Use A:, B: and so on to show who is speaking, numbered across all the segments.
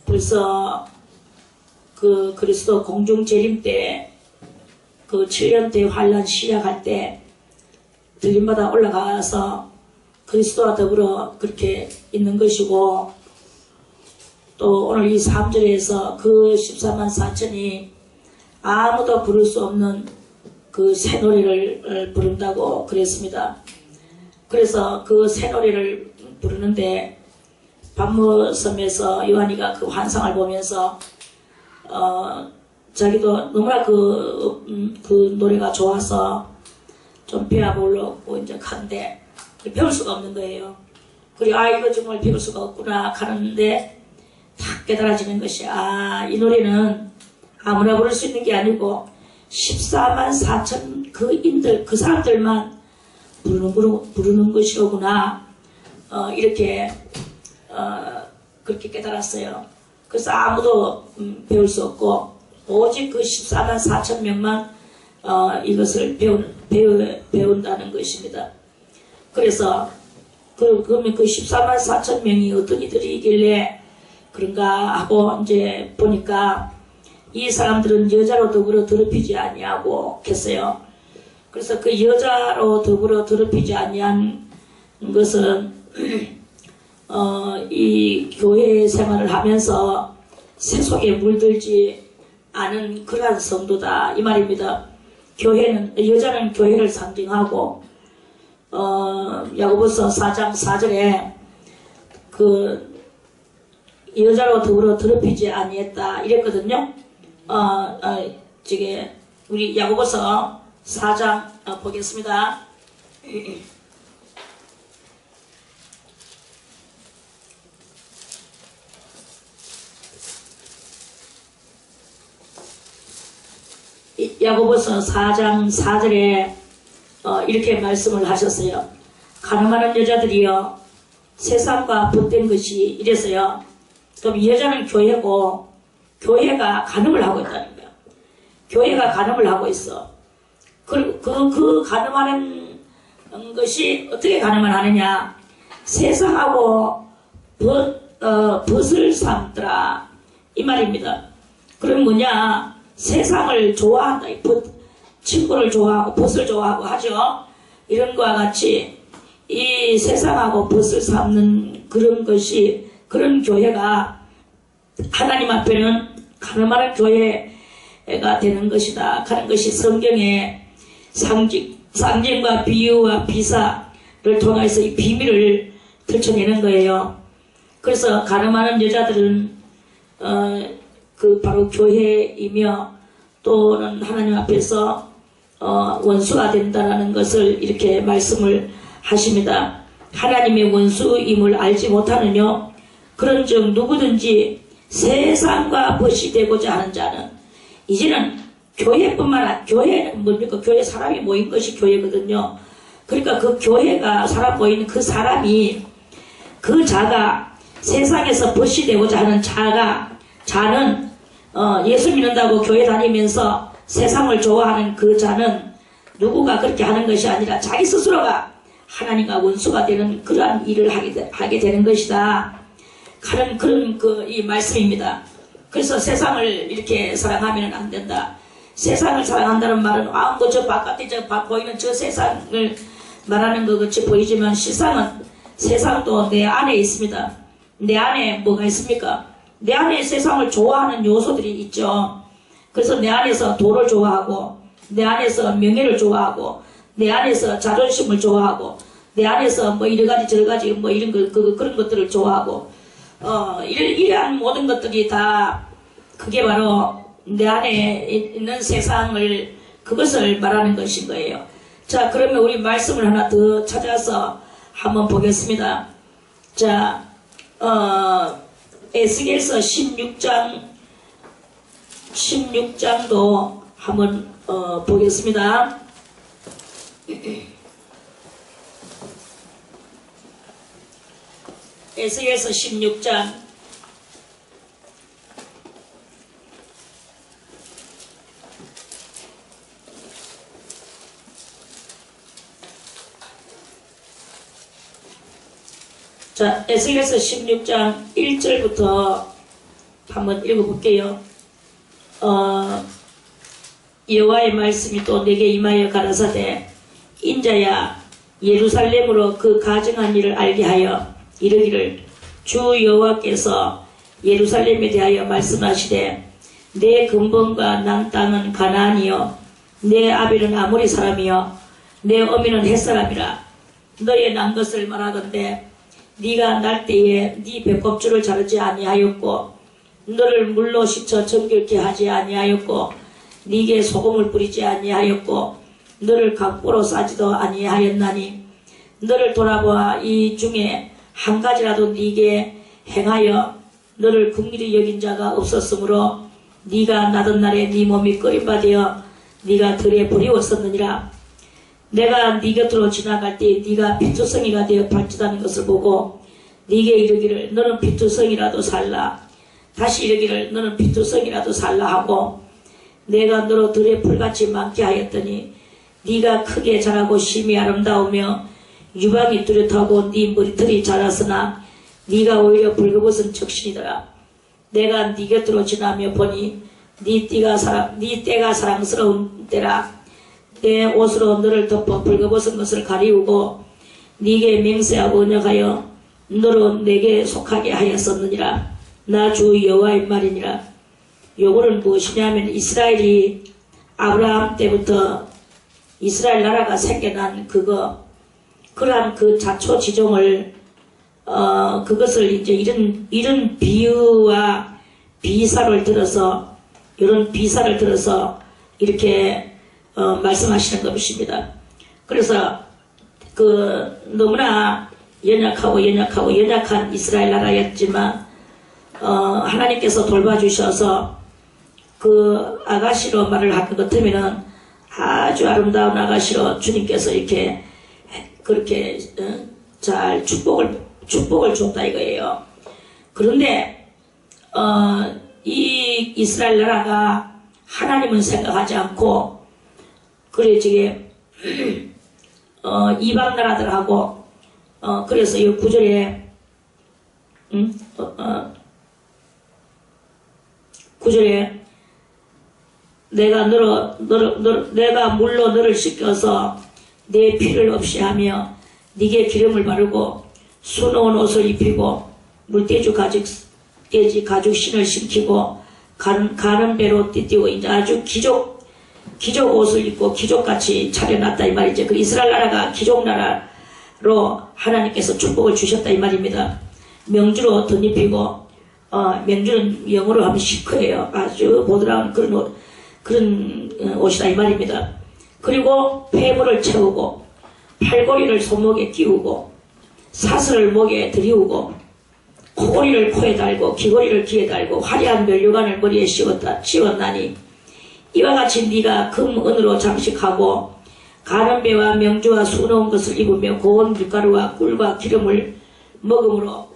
A: 벌써 그 그리스도 공중 재림 때 그 7년대 환란 시작할 때 들림마다 올라가서 그리스도와 더불어 그렇게 있는 것이고, 또 오늘 이 3절에서 그 14만 4천이 아무도 부를 수 없는 그 새 노래를 부른다고 그랬습니다. 그래서 그 새 노래를 부르는데 밤무섬에서 요한이가 그 환상을 보면서 자기도 너무나 그 노래가 좋아서 좀 배워보려고 이제 하는데 배울 수가 없는 거예요. 그리고 이거 정말 배울 수가 없구나 하는데 딱 깨달아지는 것이, 이 노래는 아무나 부를 수 있는 게 아니고 14만 4천 그 사람들만 부르는 것이로구나. 이렇게 그렇게 깨달았어요. 그래서 아무도 배울 수 없고 오직 그 14만 4천 명만 이것을 배운다는 것입니다. 그래서 그러면 그 14만 4천 명이 어떤 이들이길래 그런가 하고 이제 보니까 이 사람들은 여자로 더불어 더럽히지 아니하고 했어요. 그래서 그 여자로 더불어 더럽히지 아니한 것은 이 교회 생활을 하면서 세속에 물들지 않은 그러한 성도다 이 말입니다. 여자는 교회를 상징하고 야고보서 4장 4절에 그 여자로 더불어 더럽히지 아니했다 이랬거든요. 저게 우리 야고보서 4장 보겠습니다. 야고보서 4장 4절에 이렇게 말씀을 하셨어요. 가늠하는 여자들이여 세상과 벗된 것이 이래서요. 그럼 여자는 교회고 교회가 간음을 하고 있다는 거야. 교회가 간음을 하고 있어. 그 간음하는 것이 어떻게 간음을 하느냐. 세상하고 벗을 삼더라 이 말입니다. 그럼 뭐냐. 세상을 좋아한다. 친구를 좋아하고 벗을 좋아하고 하죠. 이런 거와 같이 이 세상하고 벗을 삼는 그런 것이, 그런 교회가 하나님 앞에는 가늠하는 교회가 되는 것이다 하는 것이 성경의 상징과 비유와 비사를 통해서 이 비밀을 들춰내는 거예요. 그래서 가늠하는 여자들은 바로 교회이며 또는 하나님 앞에서 원수가 된다는 것을 이렇게 말씀을 하십니다. 하나님의 원수임을 알지 못하느뇨. 그런즉 누구든지 세상과 벗이 되고자 하는 자는, 이제는 교회뿐만 아니라, 교회는 뭡니까? 교회 사람이 모인 것이 교회거든요. 그러니까 그 교회가 사람 모인 그 사람이, 그 자가 세상에서 벗이 되고자 하는 자는 예수 믿는다고 교회 다니면서 세상을 좋아하는 그 자는 누구가 그렇게 하는 것이 아니라 자기 스스로가 하나님과 원수가 되는 그러한 일을 하게 되는 것이다 하는 그런 이 말씀입니다. 그래서 세상을 이렇게 사랑하면 안 된다. 세상을 사랑한다는 말은 저 바깥에 보이는 저 세상을 말하는 것 같이 보이지만 세상도 내 안에 있습니다. 내 안에 뭐가 있습니까? 내 안에 세상을 좋아하는 요소들이 있죠. 그래서 내 안에서 돈을 좋아하고, 내 안에서 명예를 좋아하고, 내 안에서 자존심을 좋아하고, 내 안에서 뭐 이러가지 저러가지 뭐 이런 그런 것들을 좋아하고, 이러한 모든 것들이 다 그게 바로 내 안에 있는 세상을, 그것을 말하는 것인 거예요. 자, 그러면 우리 말씀을 하나 더 찾아서 한번 보겠습니다. 자, 에스겔서 16장도 한번 보겠습니다. 에스겔서 16장 자, 에스겔서 16장 1절부터 한번 읽어볼게요. 여호와의 말씀이 또 내게 임하여 가라사대 인자야 예루살렘으로 그 가증한 일을 알게 하여 이르기를 주 여호와께서 예루살렘에 대하여 말씀하시되 내 근본과 난 땅은 가나안이요 내 아비는 아모리 사람이요 내 어미는 헷사람이라. 너의 난 것을 말하건대 네가 날 때에 네 배꼽줄을 자르지 아니하였고 너를 물로 씻어 정결케 하지 아니하였고 네게 소금을 뿌리지 아니하였고 너를 각보로 싸지도 아니하였나니 너를 돌아보아 이 중에 한 가지라도 네게 행하여 너를 긍휼히 여긴 자가 없었으므로 네가 나던 날에 네 몸이 끓임받아 네가 들에 버리웠었느니라. 내가 네 곁으로 지나갈 때 네가 피투성이가 되어 발짓하는 것을 보고 네게 이르기를 너는 피투성이라도 살라. 다시 이르기를 너는 피투성이라도 살라 하고 내가 너로 들에 풀같이 많게 하였더니 네가 크게 자라고 심히 아름다우며 유방이 뚜렷하고 네 머리털이 자랐으나 네가 오히려 벌거벗은 적신이더라. 내가 네 곁으로 지나며 보니 네 때가 사랑스러운 때라. 내 옷으로 너를 덮어 벌거벗은 것을 가리우고 네게 맹세하고 언약하여 너로 내게 속하게 하였었느니라. 나 주 여호와의 말이니라. 요거는 무엇이냐면 이스라엘이 아브라함 때부터 이스라엘 나라가 생겨난 그러한 그 자초지종을 그것을 이제 이런 비유와 비사를 들어서 이런 비사를 들어서 이렇게 말씀하시는 것입니다. 그래서 너무나 연약한 이스라엘 나라였지만 하나님께서 돌봐주셔서 그 아가씨로 말을 할 것 같으면은 아주 아름다운 아가씨로 주님께서 이렇게 그렇게 잘 축복을 줬다 이거예요. 그런데 이 이스라엘 나라가 하나님은 생각하지 않고 그래 저게 이방 나라들하고 그래서 이 구절에 구절에 내가 물로 너를 씻겨서 내 피를 없이 하며 네게 기름을 바르고 수놓은 옷을 입히고 물떼주 가죽 신을 신기고 가는 배로 띠띠고 이제 아주 기족 옷을 입고 기족같이 차려놨다 이 말이죠. 그 이스라엘 나라가 기족 나라로 하나님께서 축복을 주셨다 이 말입니다. 명주로 덧입히고 명주는 영어로 하면 시크예요. 아주 보드라운 그런 옷이다 이 말입니다. 그리고 폐물을 채우고 팔걸이를 손목에 끼우고 사슬을 목에 들이우고 코걸이를 코에 달고 귀걸이를 귀에 달고 화려한 면류관을 머리에 씌웠나니 이와 같이 네가 금 은으로 장식하고 가는 배와 명주와 수놓은 것을 입으며 고운 밀가루와 꿀과 기름을 먹음으로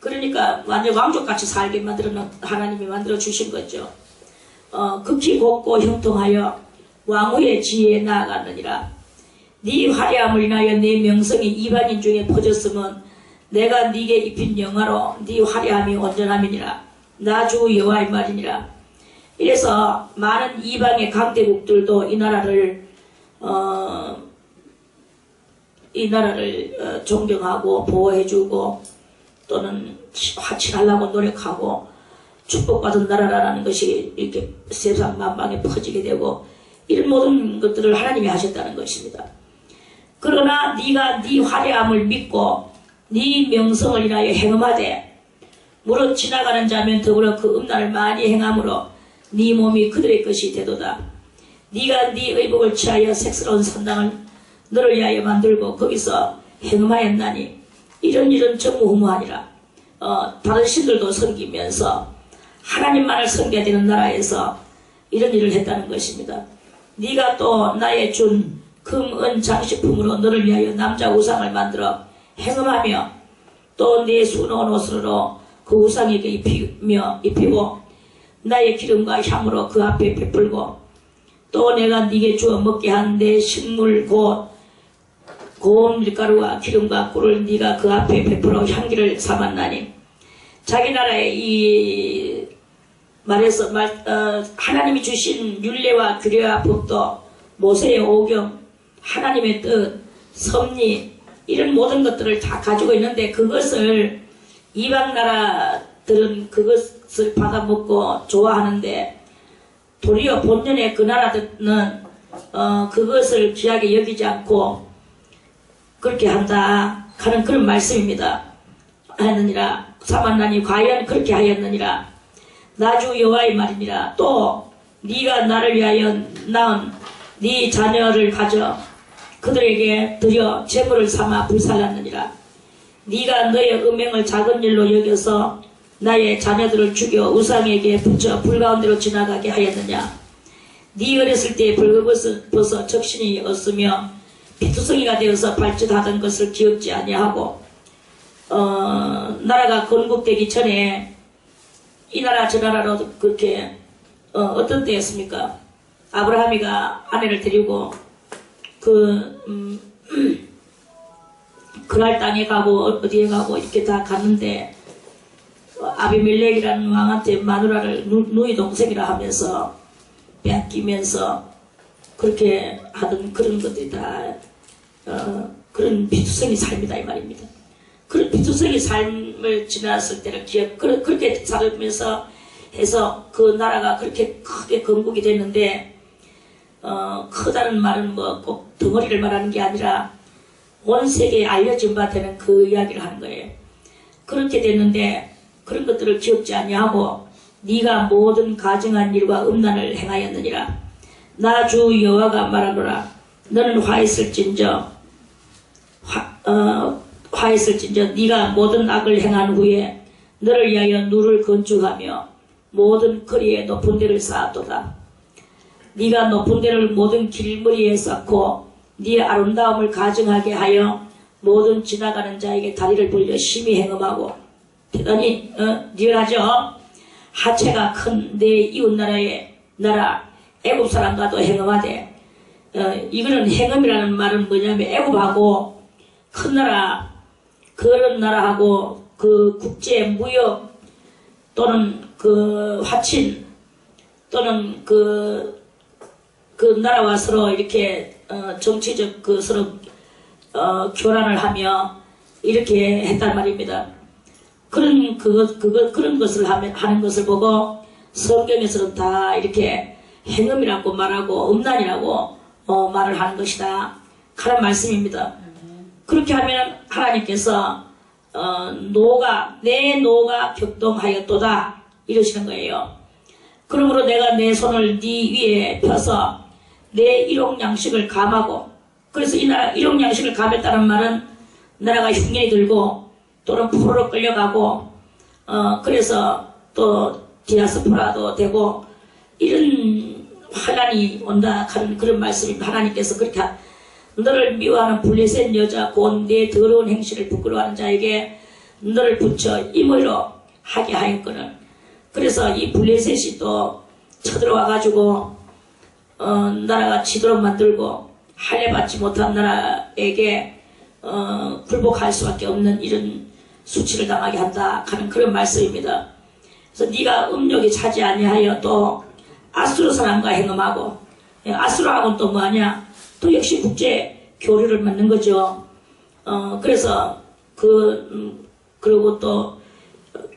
A: 그러니까 완전 왕족같이 살게 하나님이 만들어 주신 거죠. 극히 곱고 형통하여 왕후의 지혜에 나아갔느니라. 네 화려함을 인하여 네 명성이 이방인 중에 퍼졌으면 내가 네게 입힌 영화로 네 화려함이 온전함이니라. 나 주 여호와의 말이니라. 이래서 많은 이방의 강대국들도 이 나라를 존경하고 보호해주고 또는 화친하려고 노력하고 축복받은 나라라는 것이 이렇게 세상 만방에 퍼지게 되고 이런 모든 것들을 하나님이 하셨다는 것입니다. 그러나 네가 네 화려함을 믿고 네 명성을 인하여 행음하되 무릇 지나가는 자면 더불어 그 음란을 많이 행함으로 네 몸이 그들의 것이 되도다. 네가 네 의복을 취하여 색스러운 산당을 너를 위하여 만들고 거기서 행음하였나니 이런 전무후무하니라. 다른 신들도 섬기면서 하나님만을 섬겨야 되는 나라에서 이런 일을 했다는 것입니다. 네가 또 나의 준 금, 은 장식품으로 너를 위하여 남자 우상을 만들어 행음하며 또 내 수놓은 옷으로 그 우상에게 입히고 나의 기름과 향으로 그 앞에 베풀고 또 내가 네게 주어 먹게 한 내 식물 곧 고운 밀가루와 기름과 꿀을 네가 그 앞에 베풀어 향기를 삼았나니 자기 나라의 이 말해서 하나님이 주신 율례와 규례와 법도 모세의 오경, 하나님의 뜻, 섭리 이런 모든 것들을 다 가지고 있는데 그것을 이방 나라들은 그것을 받아먹고 좋아하는데 도리어 본연의 그 나라들은 그것을 귀하게 여기지 않고 그렇게 한다 하는 그런 말씀입니다. 하였느니라. 사만나니 과연 그렇게 하였느니라. 나주 여호와의 말이니라. 또 네가 나를 위하여 낳은 네 자녀를 가져 그들에게 드려 제물을 삼아 불살랐느니라. 네가 너의 음행을 작은 일로 여겨서 나의 자녀들을 죽여 우상에게 붙여 불 가운데로 지나가게 하였느냐. 네 어렸을 때에 벌거벗어 적신이 없으며 피투성이가 되어서 발짓하던 것을 기억지 아니하고 나라가 건국되기 전에 이 나라 저 나라로 그렇게 어떤 때였습니까? 아브라함이가 아내를 데리고 그랄 땅에 가고 어디에 가고 이렇게 다 갔는데 아비멜렉이라는 왕한테 마누라를 누이 동생이라 하면서 뺏기면서 그렇게 하던 그런 것들이 다 그런 피투성이 삶이다 이 말입니다. 그런 피투성이 삶을 지났을 때를 그렇게 살면서 해서 그 나라가 그렇게 크게 건국이 됐는데 크다는 말은 뭐 꼭 덩어리를 말하는 게 아니라 온 세계에 알려진 바 되는 그 이야기를 하는 거예요. 그렇게 됐는데 그런 것들을 기억지 아니하고 네가 모든 가증한 일과 음란을 행하였느니라. 나 주 여호와가 말하노라. 너는 화했을진저 네가 모든 악을 행한 후에 너를 위하여 누를 건축하며 모든 거리에 높은 데를 쌓았도다. 네가 높은 데를 모든 길머리에 쌓고 네 아름다움을 가증하게 하여 모든 지나가는 자에게 다리를 벌려 심히 행음하고 대단히 리얼하죠. 하체가 큰 내 이웃나라의 나라 애굽 사람과도 행음하되 이거는 행음이라는 말은 뭐냐면 애굽하고 큰 나라 그런 나라하고 그 국제 무역 또는 그 화친 또는 그 나라와 서로 이렇게 정치적 그 서로 교란을 하며 이렇게 했단 말입니다. 그런 것을 하는 것을 보고 성경에서는 다 이렇게 행음이라고 말하고 음란이라고 말을 하는 것이다. 그런 말씀입니다. 그렇게 하면 하나님께서 내 노가 격동하였도다 이러시는 거예요. 그러므로 내가 내 손을 네 위에 펴서 내 일용양식을 감하고 그래서 이 나라 일용양식을 감했다는 말은 나라가 흉년이 들고 또는 포로로 끌려가고 그래서 또 디아스포라도 되고 이런 환난이 온다 하는 그런 말씀입니다. 하나님께서 그렇게 너를 미워하는 블레셋 여자 곧 내 더러운 행실을 부끄러워하는 자에게 너를 붙여 임의로 하게 하였거늘. 그래서 이 블레셋이 또 쳐들어와가지고 나라가 지도록 만들고 할례받지 못한 나라에게 굴복할 수밖에 없는 이런 수치를 당하게 한다 하는 그런 말씀입니다. 그래서 네가 음욕이 차지 아니하여 또 아수르 사람과 행음하고 아수르하고는 또 뭐하냐 또 역시 국제 교류를 만든 거죠. 그래서 그리고 또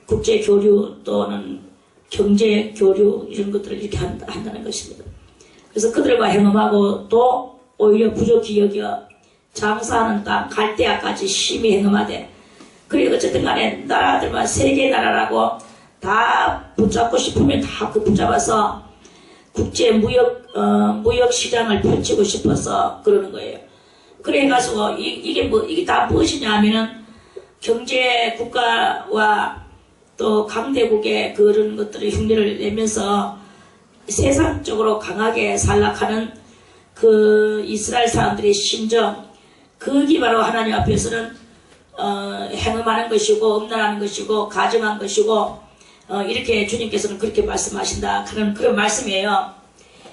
A: 국제 교류 또는 경제 교류 이런 것들을 이렇게 한다는 것입니다. 그래서 그들과 행음하고 또 오히려 부족히 여겨 장사하는 땅 갈대아까지 심히 행음하되 그래 어쨌든 간에 나라들만 세계 나라라고 다 붙잡고 싶으면 다 붙잡아서 국제 무역 시장을 펼치고 싶어서 그러는 거예요. 그래가지고 이게 다 무엇이냐 하면은 경제 국가와 또 강대국의 그런 것들을 흉내를 내면서 세상적으로 강하게 살락하는 그 이스라엘 사람들의 심정, 그게 바로 하나님 앞에서는 행음하는 것이고 음란하는 것이고 가증한 것이고 이렇게 주님께서는 그렇게 말씀하신다 그런 말씀이에요.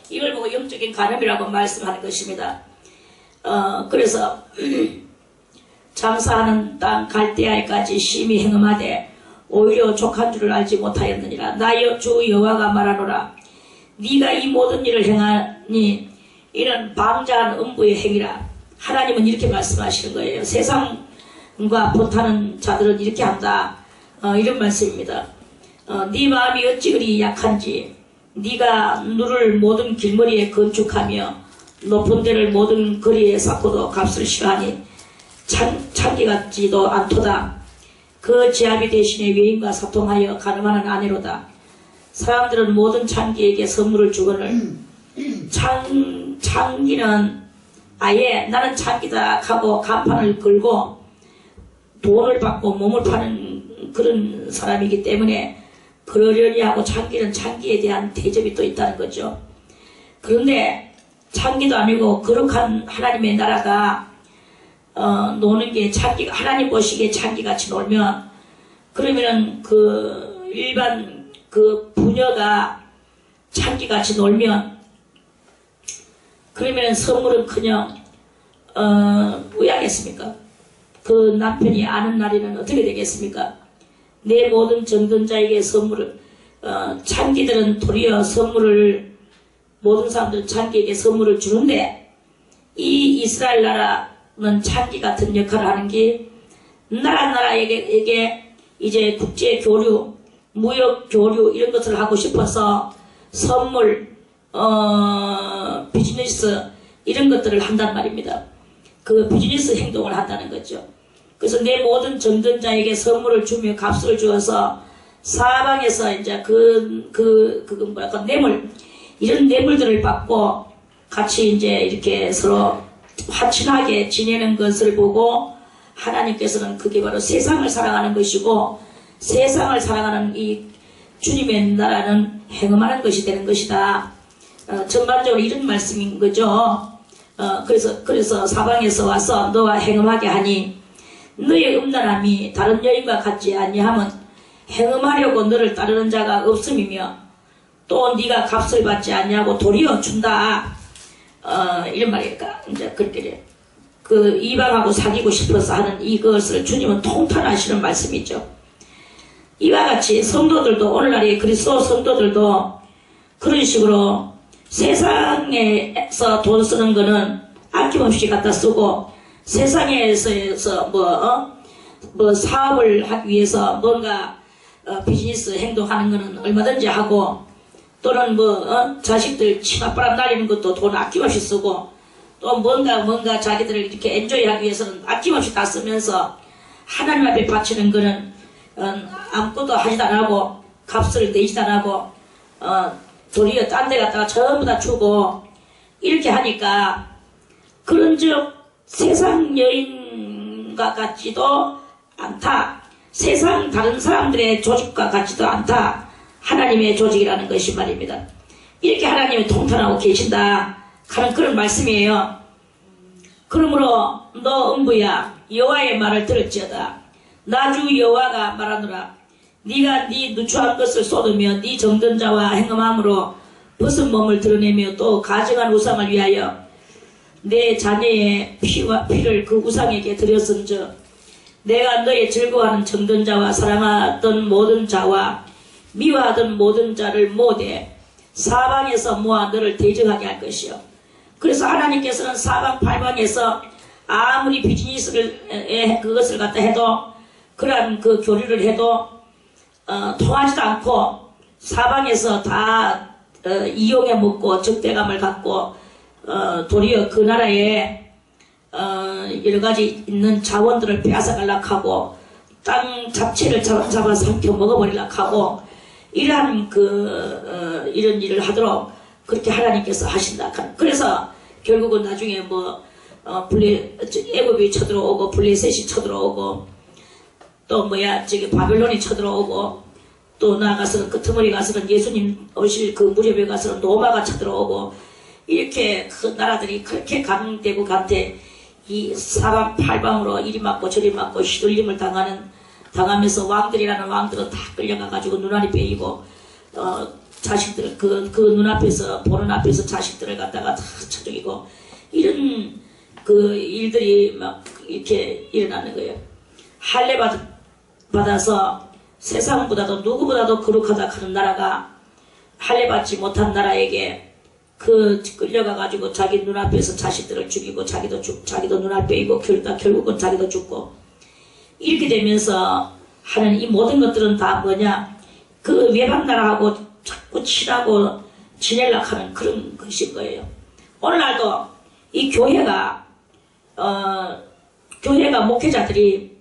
A: 이걸 보고 영적인 간음이라고 말씀하는 것입니다. 그래서 장사하는 땅 갈대아에까지 심히 행음하되 오히려 족한 줄을 알지 못하였느니라. 나 주 여호와가 말하노라. 네가 이 모든 일을 행하니 이는 방자한 음부의 행위라. 하나님은 이렇게 말씀하시는 거예요. 세상과 못하는 자들은 이렇게 한다. 이런 말씀입니다. 네 마음이 어찌 그리 약한지 네가 누를 모든 길머리에 건축하며 높은 데를 모든 거리에 쌓고도 값을 싫어하니 창기 같지도 않도다. 그 제압이 대신에 외인과 사통하여 가늠하는 아내로다. 사람들은 모든 창기에게 선물을 주거늘 창기는 아예 나는 창기다 하고 간판을 걸고 돈을 받고 몸을 파는 그런 사람이기 때문에 그러려니 하고 창기는 창기에 대한 대접이 또 있다는 거죠. 그런데 창기도 아니고 거룩한 하나님의 나라가 노는 게 창기가 하나님 보시기에 창기같이 놀면 그러면은 그 일반 그 부녀가 창기같이 놀면 그러면 선물은커녕 왜 하겠습니까? 그 남편이 아는 날에는 어떻게 되겠습니까? 내 모든 정든자에게 선물을 창기들은 도리어 선물을 모든 사람들은 창기에게 선물을 주는데 이 이스라엘 나라는 창기 같은 역할을 하는 게 나라에게 이제 국제 교류, 무역 교류 이런 것을 하고 싶어서 선물, 비즈니스 이런 것들을 한단 말입니다. 그 비즈니스 행동을 한다는 거죠. 그래서 내 모든 정든자에게 선물을 주며 값을 주어서 사방에서 이제 뭐랄까 뇌물 이런 뇌물들을 받고 같이 이제 이렇게 서로 화친하게 지내는 것을 보고 하나님께서는 그게 바로 세상을 사랑하는 것이고 세상을 사랑하는 이 주님의 나라는 행음하는 것이 되는 것이다. 전반적으로 이런 말씀인 거죠. 그래서 사방에서 와서 너와 행음하게 하니 너의 음란함이 다른 여인과 같지 아니함은 행음하려고 너를 따르는 자가 없음이며 또 네가 값을 받지 아니하고 도리어 준다. 이런 말이니까 이제 그렇게 그 이방하고 사귀고 싶어서 하는 이것을 주님은 통탄하시는 말씀이죠. 이와 같이 성도들도 오늘날의 그리스도 성도들도 그런 식으로 세상에서 돈 쓰는 거는 아낌없이 갖다 쓰고 세상에서 뭐 사업을 하기 위해서 뭔가 비즈니스 행동하는 거는 얼마든지 하고 또는 자식들 치맛바람 날리는 것도 돈 아낌없이 쓰고 또 뭔가 자기들을 이렇게 엔조이하기 위해서는 아낌없이 다 쓰면서 하나님 앞에 바치는 거는 아무것도 하지도 안 하고 값을 내지도 안 하고 도리어 딴 데 갖다가 전부 다 주고 이렇게 하니까 그런즉 세상 여인과 같지도 않다. 세상 다른 사람들의 조직과 같지도 않다. 하나님의 조직이라는 것이 말입니다. 이렇게 하나님이 통탄하고 계신다 하는 그런 말씀이에요. 그러므로 너 음부야 여호와의 말을 들을지어다. 나 주 여호와가 말하노라. 네가 네 누추한 것을 쏟으며 네 정든자와 행음함으로 벗은 몸을 드러내며 또 가증한 우상을 위하여 내 자녀의 피를 그 우상에게 드렸은즉 내가 너의 즐거워하는 정든자와 사랑하던 모든 자와 미워하던 모든 자를 모대 사방에서 모아 너를 대적하게 할 것이요. 그래서 하나님께서는 사방 팔방에서 아무리 비즈니스를 그것을 갖다 해도 그러한 그 교류를 해도 통하지도 않고 사방에서 다 이용해 먹고 적대감을 갖고 도리어 그 나라에 여러가지 있는 자원들을 빼앗아가려고 하고 땅 자체를 잡아 삼켜 먹어버리려고 하고 이러한 이런 일을 하도록 그렇게 하나님께서 하신다. 그래서 결국은 나중에 애굽이 쳐들어오고 블레셋이 쳐들어오고 또 바벨론이 쳐들어오고 또 나아가서는 끄트머리 가서는 예수님 오실 그 무렵에 가서는 로마가 쳐들어오고 이렇게 그 나라들이 그렇게 강대고 간데 이 사방 팔방으로 이리 맞고 저리 맞고 휘둘림을 당하면서 왕들이라는 왕들은 다 끌려가가지고 눈알이 베이고 자식들 그 눈앞에서 보는 앞에서 자식들을 갖다가 다 쳐죽이고 이런 그 일들이 막 이렇게 일어나는 거예요. 할례 받아서 세상보다도 누구보다도 거룩하다 하는 나라가 할례받지 못한 나라에게 그 끌려가가지고 자기 눈앞에서 자식들을 죽이고 자기도 눈앞에이고 결국은 자기도 죽고 이렇게 되면서 하는 이 모든 것들은 다 뭐냐, 그 외박나라하고 자꾸 친하고 지내려고 하는 그런 것인 거예요. 오늘날도 이 교회가 목회자들이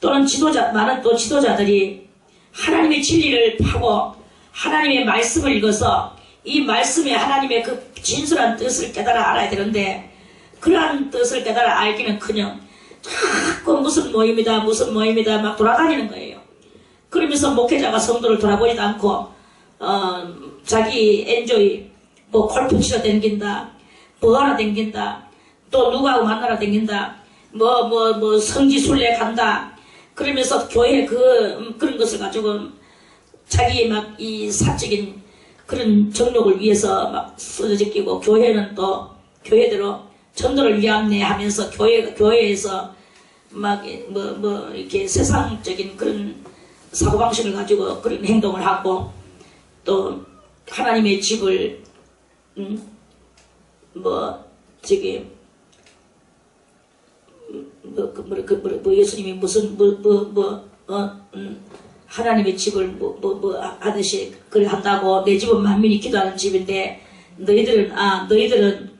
A: 또는 많은 또 지도자들이 하나님의 진리를 파고 하나님의 말씀을 읽어서 이 말씀에 하나님의 그 진솔한 뜻을 깨달아 알아야 되는데, 그러한 뜻을 깨달아 알기는커녕 자꾸 무슨 모임이다 막 돌아다니는 거예요. 그러면서 목회자가 성도를 돌아보지도 않고 자기 엔조이 뭐 골프 치러 댕긴다, 뭐 하러 댕긴다, 또 누구하고 만나러 댕긴다, 뭐 성지순례 간다, 그러면서 교회 그런 것을 가지고 자기 막 이 사적인 그런 정욕을 위해서 막 쏟아지끼고, 교회는 또 교회대로 전도를 위함내 하면서 교회에서 막 이렇게 세상적인 그런 사고방식을 가지고 그런 행동을 하고, 또 하나님의 집을 예수님이 무슨 하나님의 집을 하듯이 그걸 한다고, 내 집은 만민이 기도하는 집인데 너희들은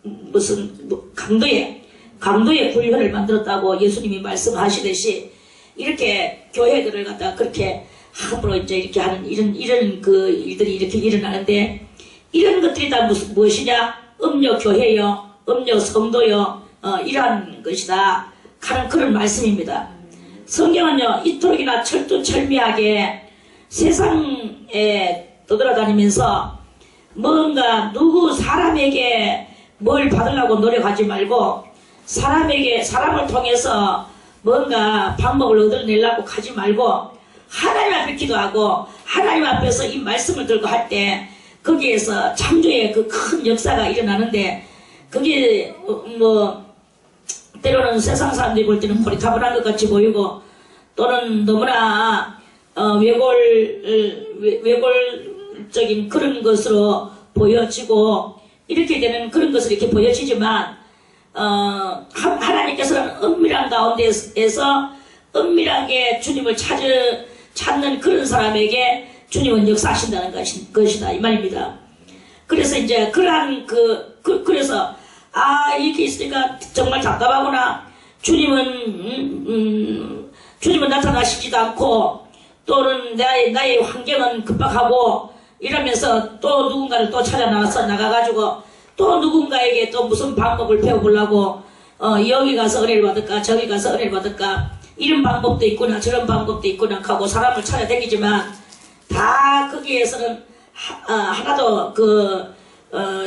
A: 무슨 강도의 훈련을 만들었다고 예수님이 말씀하시듯이, 이렇게 교회들을 갖다가 그렇게 함부로 이제 이렇게 하는 이런 그 일들이 이렇게 일어나는데, 이런 것들이 다 무엇이냐? 음료 교회요, 음료 성도요, 이러한 것이다 하는 그런 말씀입니다. 성경은요, 이토록이나 철두철미하게 세상에 떠돌아다니면서 뭔가 사람에게 뭘 받으려고 노력하지 말고, 사람을 통해서 뭔가 방법을 얻어내려고 하지 말고, 하나님 앞에 기도하고 하나님 앞에서 이 말씀을 들고 할 때 거기에서 창조의 그 큰 역사가 일어나는데, 그게 때로는 세상 사람들이 볼 때는 고리타분한 것 같이 보이고, 또는 너무나 외골적인 그런 것으로 보여지고, 이렇게 되는 그런 것으로 이렇게 보여지지만, 하나님께서는 은밀한 가운데에서 은밀하게 주님을 찾는 그런 사람에게 주님은 역사하신다는 것이다 이 말입니다. 그래서 이제 그래서 이렇게 있으니까 정말 답답하구나. 주님은 나타나시지도 않고, 또는 나의 환경은 급박하고 이러면서 또 누군가를 또 나가가지고 또 누군가에게 또 무슨 방법을 배워보려고 여기 가서 은혜를 받을까 저기 가서 은혜를 받을까, 이런 방법도 있구나 저런 방법도 있구나 하고 사람을 찾아다니지만, 다 거기에서는 하나도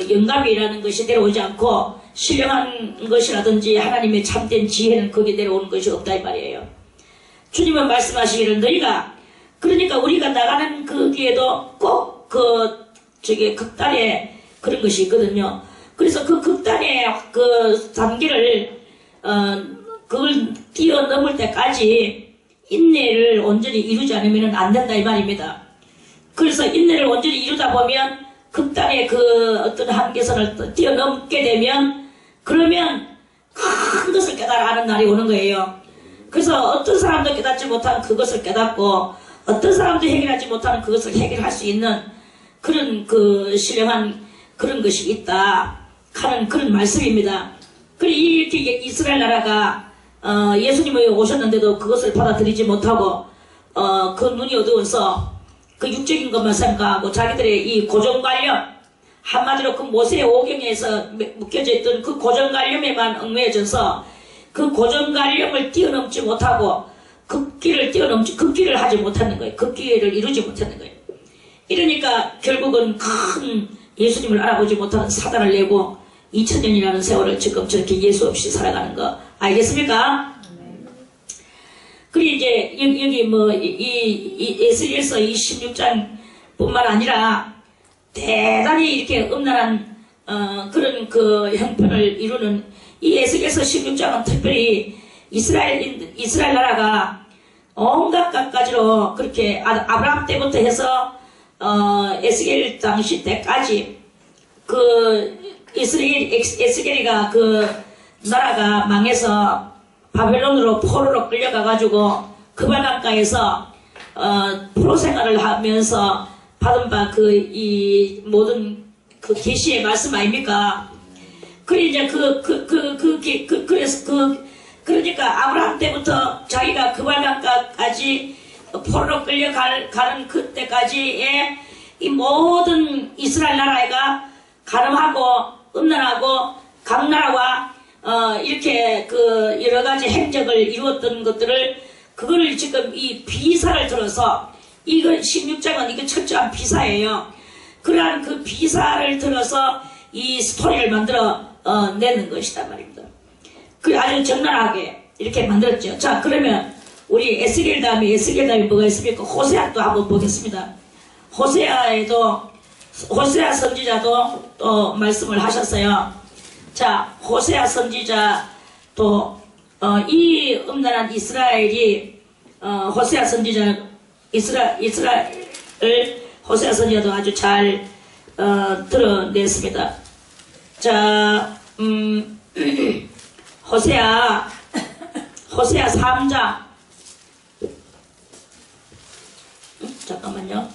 A: 영감이라는 것이 내려오지 않고, 신령한 것이라든지 하나님의 참된 지혜는 거기에 내려오는 것이 없다 이 말이에요. 주님은 말씀하시기를, 그러니까 우리가 나가는 거기에도 꼭 극단의 그런 것이 있거든요. 그래서 그 극단의 그 단계를 그걸 뛰어넘을 때까지 인내를 온전히 이루지 않으면 안 된다 이 말입니다. 그래서 인내를 온전히 이루다 보면 극단의 그 어떤 한계선을 뛰어넘게 되면, 그러면 큰 것을 깨달아 하는 날이 오는 거예요. 그래서 어떤 사람도 깨닫지 못한 그것을 깨닫고, 어떤 사람도 해결하지 못하는 그것을 해결할 수 있는 그런 신령한 그런 것이 있다 하는 그런 말씀입니다. 그리고 이렇게 이스라엘 나라가 예수님이 오셨는데도 그것을 받아들이지 못하고 그 눈이 어두워서 그 육적인 것만 생각하고 자기들의 이 고정관념, 한마디로 그 모세의 오경에서 묶여져 있던 그 고정관념에만 얽매여져서 그 고정관념을 뛰어넘지 못하고 그 길을 하지 못하는 거예요. 그 길을 이루지 못하는 거예요. 이러니까 결국은 큰 예수님을 알아보지 못하는 사단을 내고 2000년이라는 세월을 지금 저렇게 예수 없이 살아가는 거 알겠습니까? 그리고 이제 여기 이 에스겔서 26장 뿐만 아니라 대단히 이렇게 음란한 그런 그 형편을 이루는 이 에스겔서 16장은 특별히 이스라엘 나라가 온갖 갖가지로 그렇게 아브라함 때부터 해서 에스겔 당시 때까지 그 에스겔이가 그 나라가 망해서 바벨론으로 포로로 끌려가가지고 그발강가에서 포로 생활을 하면서 받은 바 이 모든 그 계시의 말씀 아닙니까? 그래 이제 그러니까 아브라함 때부터 자기가 그발강가까지 포로로 끌려가는 그때까지의 이 모든 이스라엘 나라가 가늠하고 음란하고 강나라와 이렇게 그 여러 가지 행적을 이루었던 것들을 그거를 지금 이 비사를 들어서 이거 16장은 이거 철저한 비사예요. 그러한 그 비사를 들어서 이 스토리를 만들어 내는 것이다 말입니다. 그 아주 적나라하게 이렇게 만들었죠. 자, 그러면 우리 에스겔 다음에 뭐가 있습니까? 호세아 또 한번 보겠습니다. 호세아 선지자도 또 말씀을 하셨어요. 자, 호세아 선지자도 이 음란한 이스라엘이 호세아 선지자 이스라엘을 호세아 선지자도 아주 잘 드러냈습니다. 자, 호세아 3장 잠깐만요.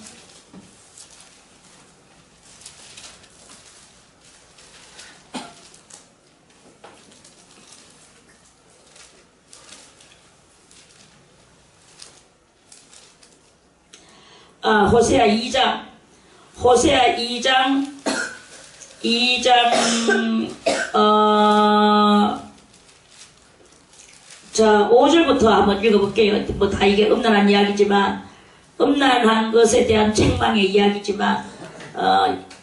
A: 호세아 2장 자 5절부터 한번 읽어볼게요. 뭐 다 이게 음란한 이야기지만 음란한 것에 대한 책망의 이야기지만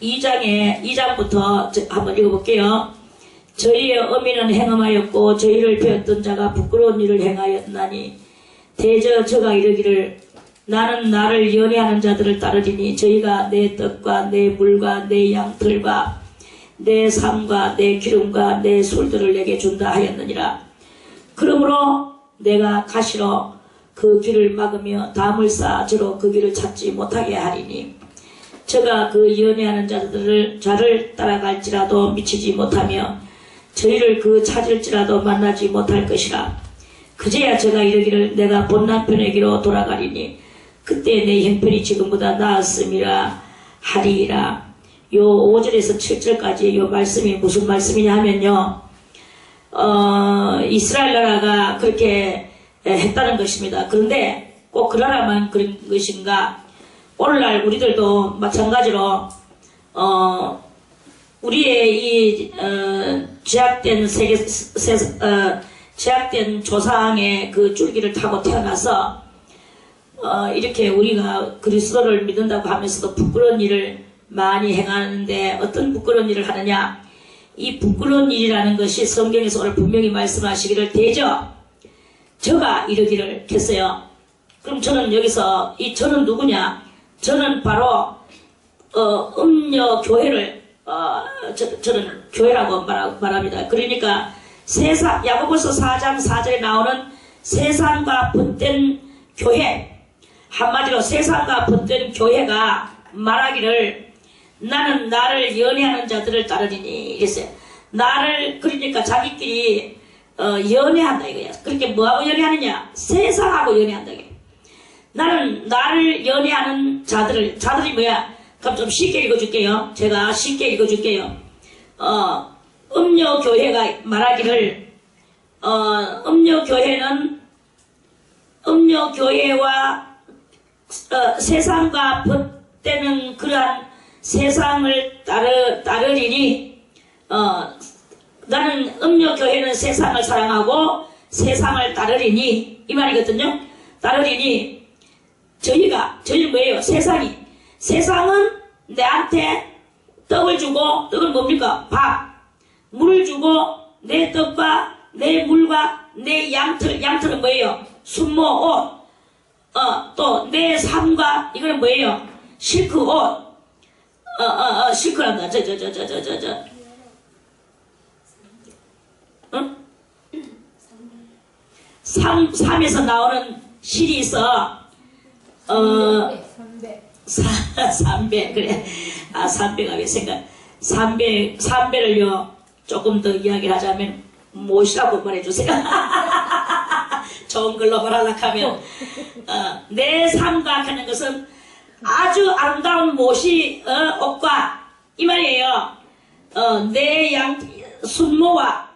A: 2장부터 한번 읽어볼게요. 저희의 어미는 행음하였고 저희를 배웠던 자가 부끄러운 일을 행하였나니 대저 저가 이르기를 나는 나를 연애하는 자들을 따르리니 저희가 내 떡과 내 물과 내 양털과 내 삶과 내 기름과 내 술들을 내게 준다 하였느니라. 그러므로 내가 가시로 그 길을 막으며 담을 쌓아 저로 그 길을 찾지 못하게 하리니 저가 그 연애하는 자를 따라갈지라도 미치지 못하며 저희를 그 찾을지라도 만나지 못할 것이라. 그제야 저가 이르기를 내가 본 남편에게로 돌아가리니 그때 내 형편이 지금보다 나았음이라 하리라. 요 5절에서 7절까지 요 말씀이 무슨 말씀이냐 하면요. 이스라엘 나라가 그렇게 했다는 것입니다. 그런데 꼭 그 나라만 그런 것인가? 오늘날 우리들도 마찬가지로 우리의 이 제약된 조상의 그 줄기를 타고 태어나서 이렇게 우리가 그리스도를 믿는다고 하면서도 부끄러운 일을 많이 행하는데 어떤 부끄러운 일을 하느냐? 이 부끄러운 일이라는 것이 성경에서 오늘 분명히 말씀하시기를 대저 저가 이르기를 했어요. 그럼 저는 여기서 저는 누구냐? 저는 바로 음녀 교회를 저는 교회라고 말합니다. 그러니까 야고보서 4장 4절에 나오는 세상과 붙된 교회, 한마디로 세상과 붙된 교회가 말하기를 나는 나를 연애하는 자들을 따르리니 이랬어요. 그러니까 자기끼리 연애한다 이거야. 그렇게 뭐하고 연애하느냐? 세상하고 연애한다 이거야. 나는 나를 연애하는 자들이 뭐야? 그럼 좀 쉽게 읽어줄게요. 제가 쉽게 읽어줄게요. 음녀교회가 말하기를 음녀교회와 세상과 벗되는 그러한 세상을 따르리니 나는 음녀교회는 세상을 사랑하고 세상을 따르리니 이 말이거든요. 따르리니 저희는 뭐예요? 세상은 내한테 떡을 주고, 떡은 뭡니까? 밥. 물을 주고, 내 떡과 내 물과 내 양털은 뭐예요? 순모 옷. 또 내 삶과 이거는 뭐예요? 실크 옷. 실크란다. 응? 삶에서 나오는 실이 있어. 3배 그래. 아 3배가 왜 생각? 3배를요 조금 더 이야기를 하자면 못이라고 말해주세요. 좋은 걸로 말하려고 하면 내 삶과 하는 것은 아주 아름다운 못이 옷과 이 말이에요. 내 순모와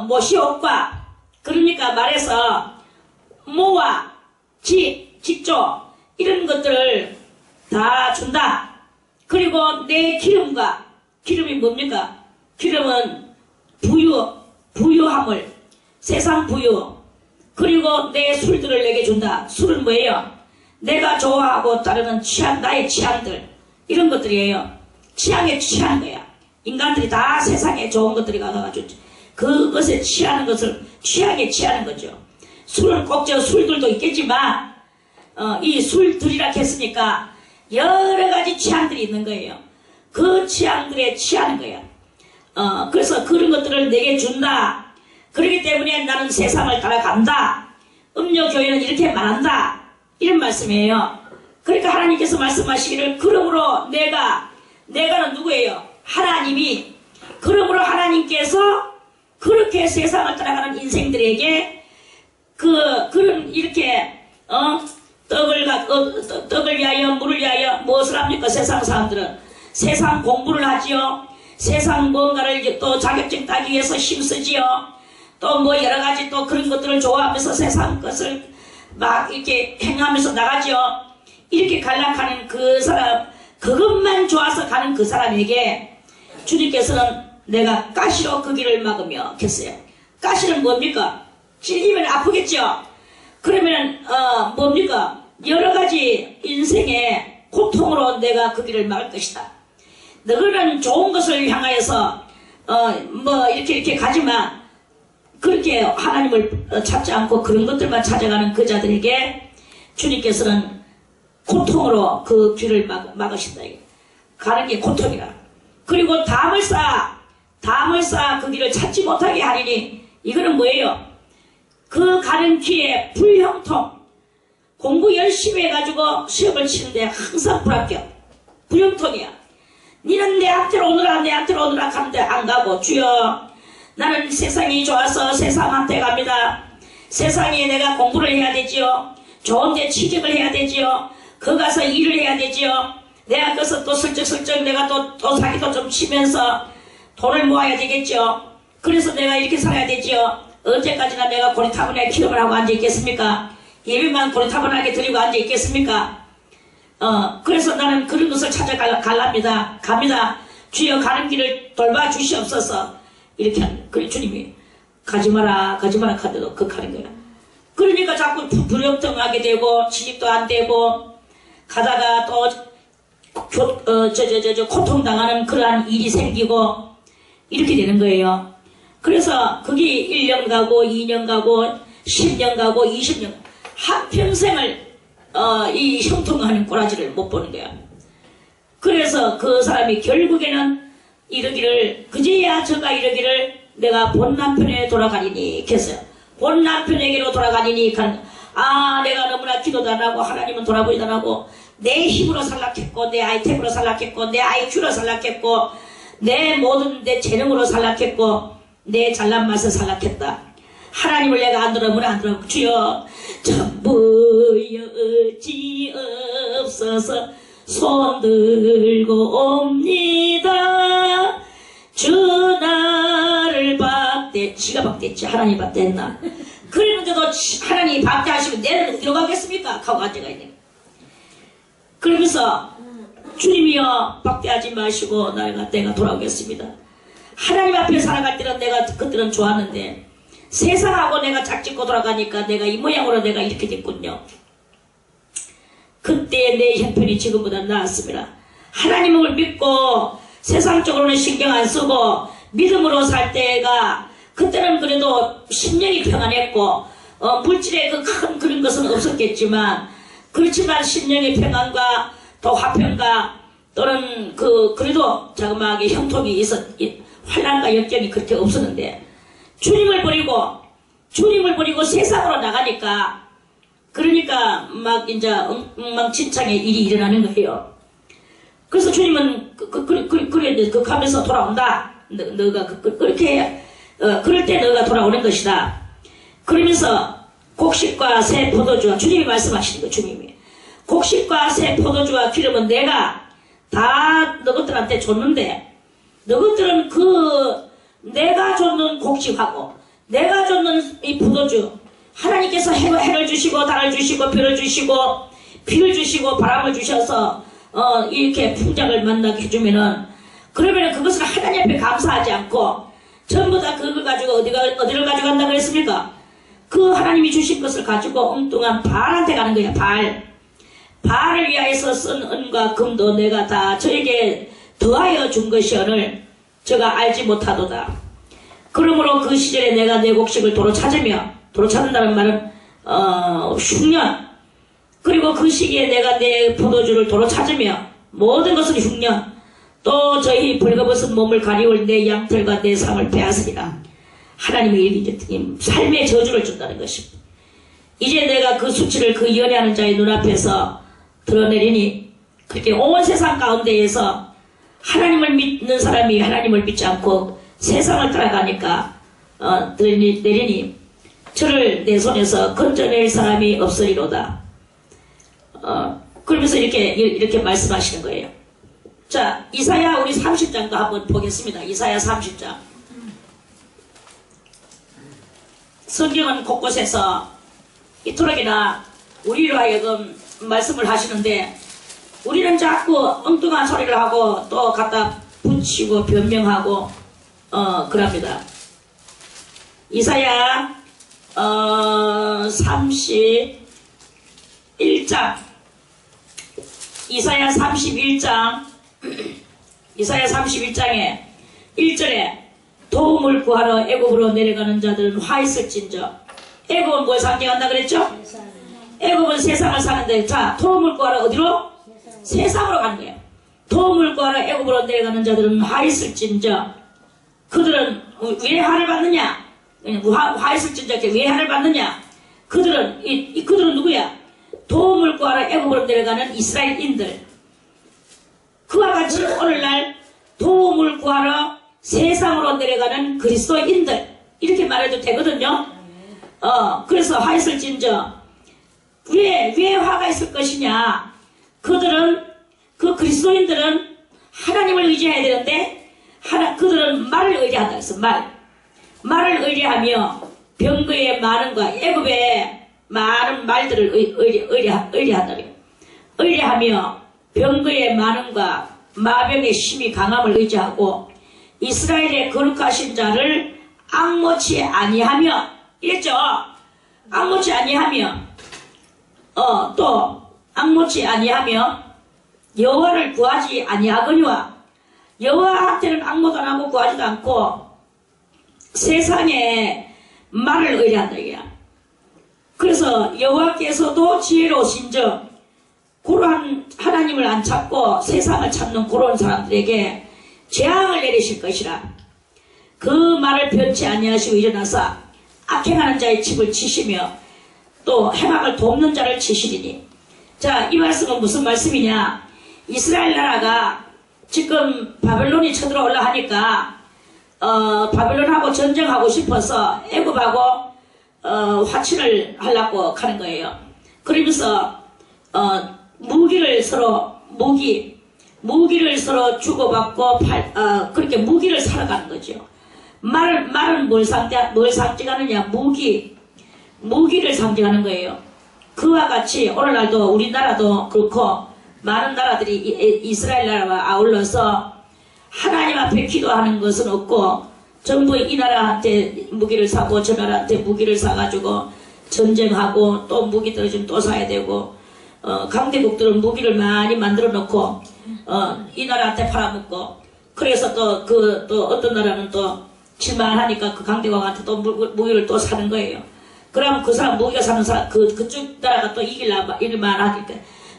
A: 못이 옷과 그러니까 말해서 모와 직조 이런 것들을 다 준다. 그리고 내 기름이 뭡니까? 기름은 부유함을 세상 부유 그리고 내 술들을 내게 준다. 술은 뭐예요? 내가 좋아하고 따르는 나의 취향들 이런 것들이에요. 취향에 취한 거야. 인간들이 다 세상에 좋은 것들이 가가지고 그것에 취하는 것을 취향에 취하는 거죠. 술은 꼭 술들도 있겠지만 이 술들이라 했으니까 여러 가지 취향들이 있는 거예요. 그 취향들에 취하는 거야. 그래서 그런 것들을 내게 준다. 그렇기 때문에 나는 세상을 따라간다. 음료교회는 이렇게 말한다. 이런 말씀이에요. 그러니까 하나님께서 말씀하시기를 그러므로 내가는 누구예요? 하나님이 그러므로 하나님께서 그렇게 세상을 따라가는 인생들에게 그런 이렇게 떡을 위하여 물을 위하여 무엇을 합니까? 세상 사람들은 세상 공부를 하지요. 세상 뭔가를 또 자격증 따기 위해서 힘쓰지요. 또 뭐 여러가지 또 그런 것들을 좋아하면서 세상 것을 막 이렇게 행하면서 나가지요. 이렇게 갈락하는 그 사람, 그것만 좋아서 가는 그 사람에게 주님께서는 내가 가시로 그 길을 막으며 했어요. 가시는 뭡니까? 찔리면 아프겠죠? 그러면 뭡니까? 여러가지 인생의 고통으로 내가 그 길을 막을 것이다. 너희는 좋은 것을 향하여서 뭐 이렇게 가지만 그렇게 하나님을 찾지 않고 그런 것들만 찾아가는 그 자들에게 주님께서는 고통으로 그 길을 막으신다. 가는 게 고통이라. 그리고 담을 쌓아 그 길을 찾지 못하게 하리니 이거는 뭐예요? 그 가는 길에 불형통. 공부 열심히 해가지고 시험을 치는데 항상 불합격. 불형통이야. 니는 내한테로 오느라 하는데 안 가고 주여 나는 세상이 좋아서 세상한테 갑니다. 세상에 내가 공부를 해야 되지요. 좋은데 취직을 해야 되지요. 거 가서 일을 해야 되지요. 내가 거기서 또 슬쩍슬쩍 내가 또 사기도 좀 치면서 돈을 모아야 되겠죠. 그래서 내가 이렇게 살아야 되지요. 언제까지나 내가 고리타분하게 기도를 하고 앉아있겠습니까? 예배만 고리타분하게 드리고 앉아있겠습니까? 그래서 나는 그런 것을 찾아갈랍니다. 갑니다. 주여 가는 길을 돌봐주시옵소서. 이렇게 하는, 그래 주님이 가지마라 하는데도 극하는 거야. 그러니까 자꾸 불협등하게 되고 진입도 안 되고 가다가 또 고통당하는 그러한 일이 생기고 이렇게 되는 거예요. 그래서 그게 1년 가고 2년 가고 10년 가고 20년 한평생을 이 형통하는 꼬라지를 못 보는 거야. 그래서 그 사람이 결국에는 이러기를 그제야 저가 이러기를 내가 본 남편에 돌아가리니 했어요. 본 남편에게로 돌아가리니 내가 너무나 기도도 안 하고 하나님은 돌아보지도 안 하고 내 힘으로 살락했고 내 아이템으로 살락했고 내 IQ로 살락했고 내 모든 내 재능으로 살락했고 내 잘난 맛을 살락했다. 하나님을 내가 안 들어보면 안 들어보고 주여 전부 여지없어서 손 들고 옵니다. 주 나를 지가 박대했지 하나님 박대했나. 그랬는데도 하나님이 박대하시면 내는 어디로 가겠습니까? 하고 앉아가 있네. 그러면서 주님이여 박대하지 마시고 내가 돌아오겠습니다. 하나님 앞에 살아갈 때는 내가 그때는 좋았는데 세상하고 내가 짝짓고 돌아가니까 내가 이 모양으로 내가 이렇게 됐군요. 그때 내 형편이 지금보다 나았습니다. 하나님을 믿고 세상적으로는 신경 안 쓰고 믿음으로 살 때가 그때는 그래도 심령이 평안했고 물질의 그 큰 그런 것은 없었겠지만 그렇지만 심령의 평안과 또 화평과 또는 그래도 자그마하게 형통이 환난과 역경이 그렇게 없었는데 주님을 버리고 세상으로 나가니까 그러니까 막 이제 엉망진창의 일이 일어나는 거예요. 그래서 주님은 그래 가면서 돌아온다. 너가 그렇게 그럴 때 너가 돌아오는 것이다. 그러면서 곡식과 새 포도주와 주님이 말씀하시는 거 주님이 곡식과 새 포도주와 기름은 내가 다 너희들한테 줬는데 너희들은 내가 줬는 곡식하고 내가 줬는 이 포도주 하나님께서 해를 주시고 달을 주시고 별을 주시고 비를 주시고 바람을 주셔서 이렇게 풍작을 만나게 해주면은 그러면은 그것을 하나님 앞에 감사하지 않고 전부 다 그걸 가지고 어디를 가져간다 그랬습니까? 그 하나님이 주신 것을 가지고 엉뚱한 바알한테 가는 거야. 바알을 위하여서 쓴 은과 금도 내가 다 저에게 더하여 준 것이오늘 저가 알지 못하도다. 그러므로 그 시절에 내가 내 곡식을 도로 찾는다는 말은 흉년, 그리고 그 시기에 내가 내 포도주를 도로 찾으며 모든 것은 흉년, 또 저희 벌거벗은 몸을 가리울 내 양털과 내 상을 빼앗으리라. 하나님이 이제 삶의 저주를 준다는 것입니다. 이제 내가 그 수치를 그 연애하는 자의 눈앞에서 드러내리니 그렇게 온 세상 가운데에서 하나님을 믿는 사람이 하나님을 믿지 않고 세상을 따라가니까 내리니 저를 내 손에서 건져낼 사람이 없으리로다. 그러면서 이렇게 말씀하시는 거예요. 자, 이사야 우리 30장도 한번 보겠습니다. 이사야 30장. 성경은 곳곳에서 이토록이나 우리로 하여금 말씀을 하시는데 우리는 자꾸 엉뚱한 소리를 하고 또 갖다 붙이고 변명하고 그럽니다. 이사야 31장 이사야 31장에 1절에 도움을 구하러 애굽으로 내려가는 자들은 화 있을진저. 애굽은 뭘 상징한다 그랬죠? 애굽은 세상을 사는데 자 도움을 구하러 어디로? 세상으로 가는 거예요. 도움을 구하러 애굽으로 내려가는 자들은 화 있을진저. 그들은 왜 화를 받느냐? 화 있을진저 왜 화를 받느냐? 그들은 그들은 누구야? 도움을 구하러 애굽으로 내려가는 이스라엘인들. 그와 같이 오늘날 도움을 구하러 세상으로 내려가는 그리스도인들 이렇게 말해도 되거든요. 그래서 화 있을진저 왜 화가 있을 것이냐? 그 그리스도인들은 하나님을 의지해야 되는데 그들은 말을 의지한다 그랬어. 말을 의지하며 병거의 많음과 애굽의 많은 말들을 의지한다. 의지하며 병거의 많음과 마병의 심히 강함을 의지하고 이스라엘의 거룩하신 자를 앙모치 아니하며 이랬죠. 앙모치 아니하며 또 앙모치 아니하며 여호와를 구하지 아니하거니와 여호와한테는 앙모도 안 하고 구하지도 않고 세상에 말을 의뢰한다 이거야. 그래서 여호와께서도 지혜로우신즉 그러한 하나님을 안 찾고 세상을 찾는 그런 사람들에게 재앙을 내리실 것이라. 그 말을 변치 아니하시고 일어나사 악행하는 자의 집을 치시며 또 해막을 돕는 자를 치시리니. 자, 이 말씀은 무슨 말씀이냐? 이스라엘 나라가 지금 바벨론이 쳐들어올라 하니까 바벨론하고 전쟁하고 싶어서 애굽하고 화친을 하려고 하는 거예요. 그러면서 무기를 서로 주고받고 그렇게 무기를 사러 가는 거죠. 말은 뭘 상징하느냐? 무기를 상징하는 거예요. 그와 같이 오늘날도 우리나라도 그렇고 많은 나라들이 이스라엘 나라와 아울러서 하나님 앞에 기도하는 것은 없고 전부 이 나라한테 무기를 사고 저 나라한테 무기를 사가지고 전쟁하고 또 무기 떨어지면 또 사야 되고 강대국들은 무기를 많이 만들어 놓고 이 나라한테 팔아먹고 그래서 또 어떤 나라는 또 질만하니까 그 강대국한테 또 무기를 또 사는 거예요. 그러면 그 사람 무기가 사는 사람 그쪽 나라가 또 이길만 하니까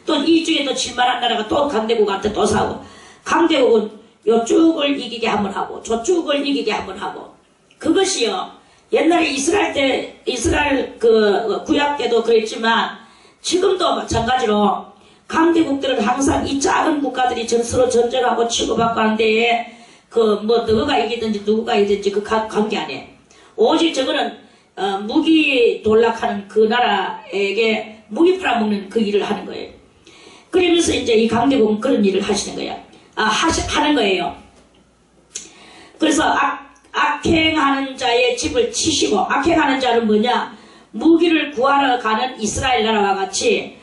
A: 또 이쪽에 또 질만한 나라가 또 강대국한테 또 사고 강대국은 요쪽을 이기게 한번 하고 저쪽을 이기게 한번 하고 그것이요 옛날에 이스라엘 그 구약 때도 그랬지만 지금도 마찬가지로 강대국들은 항상 이 작은 국가들이 서로 전쟁하고 치고받고 하는데 너가 이기든지 누구가 이기든지 그 관계 안 해. 오직 저거는 무기 돌락하는 그 나라에게 무기 팔아먹는 그 일을 하는 거예요. 그러면서 이제 이 강대국은 그런 일을 하시는 거야. 하는 거예요. 그래서 악행하는 자의 집을 치시고, 악행하는 자는 뭐냐? 무기를 구하러 가는 이스라엘 나라와 같이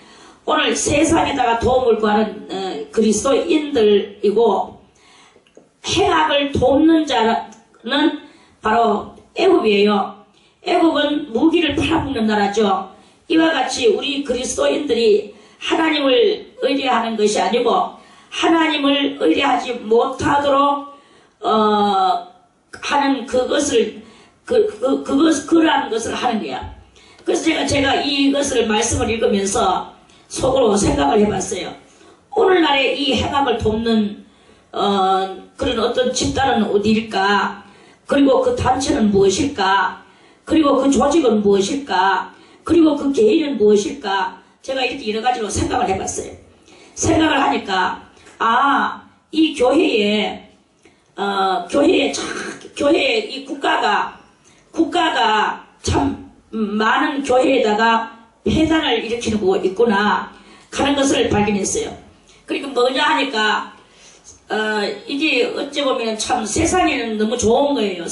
A: 오늘 세상에다가 도움을 구하는 그리스도인들이고, 행악을 돕는 자는 바로 애굽이에요. 애굽은 무기를 팔아먹는 나라죠. 이와 같이 우리 그리스도인들이 하나님을 의뢰하는 것이 아니고 하나님을 의뢰하지 못하도록 하는 그것을 그러한 것을 하는 거야. 그래서 제가 이것을 말씀을 읽으면서 속으로 생각을 해봤어요. 오늘날의 이 행악을 돕는 그런 어떤 집단은 어디일까? 그리고 그 단체는 무엇일까? 그리고 그 조직은 무엇일까? 그리고 그 개인은 무엇일까? 제가 이렇게 여러 가지로 생각을 해봤어요. 생각을 하니까 이 교회에 이 국가가 참 많은 교회에다가 폐단을 일으키는 거 있구나 하는 것을 발견했어요. 그러니까 뭐냐 하니까 이게 어찌 보면 참 세상에는 너무 좋은 거예요.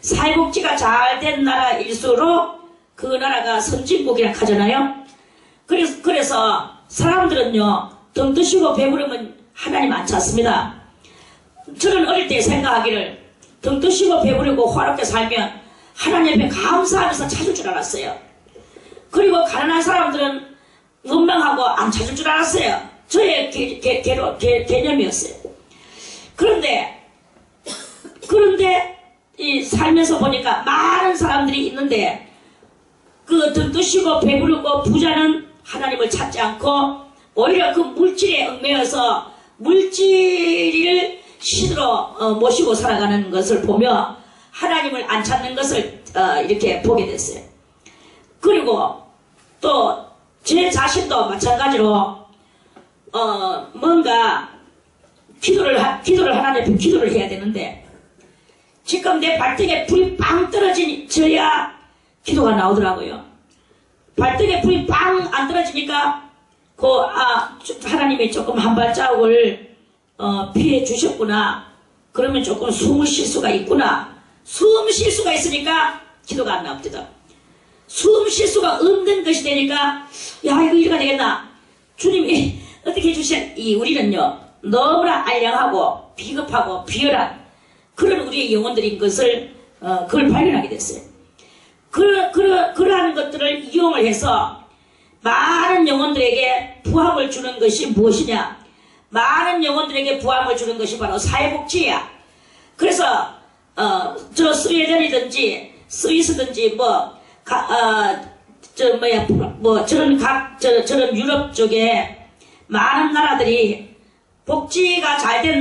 A: 사회복지가 잘 된 나라일수록 그 나라가 선진국이라 하잖아요. 그래서 사람들은요, 등 드시고 배부르면 하나님 안 찾습니다. 저는 어릴 때 생각하기를 등 드시고 배부르고 화롭게 살면 하나님 앞에 감사하면서 찾을 줄 알았어요. 그리고 가난한 사람들은 원망하고 안 찾을 줄 알았어요. 저의 개념이었어요. 그런데 이 살면서 보니까 많은 사람들이 있는데 그 등 드시고 배부르고 부자는 하나님을 찾지 않고 오히려 그 물질에 얽매여서 물질을 신으로 모시고 살아가는 것을 보며 하나님을 안 찾는 것을 이렇게 보게 됐어요. 그리고 또 제 자신도 마찬가지로 뭔가 기도를 하나님 앞에 기도를 해야 되는데 지금 내 발등에 불이 빵 떨어져야 기도가 나오더라고요. 발등에 불이 빵 안 떨어지니까 하나님이 조금 한 발자국을 피해 주셨구나. 그러면 조금 숨을 쉴 수가 있구나. 숨 쉴 수가 있으니까 기도가 안 나옵니다. 숨 쉴 수가 없는 것이 되니까 이거 이래가 되겠나. 주님이 어떻게 해주신 우리는요 너무나 알량하고 비겁하고 비열한 그런 우리의 영혼들인 것을 그걸 발견하게 됐어요. 그러한 것들을 이용을 해서 많은 영혼들에게 부함을 주는 것이 무엇이냐? 많은 영혼들에게 부함을 주는 것이 바로 사회복지야. 그래서 저 스웨덴이든지 스위스든지 저런 유럽 쪽에 많은 나라들이 복지가 잘 된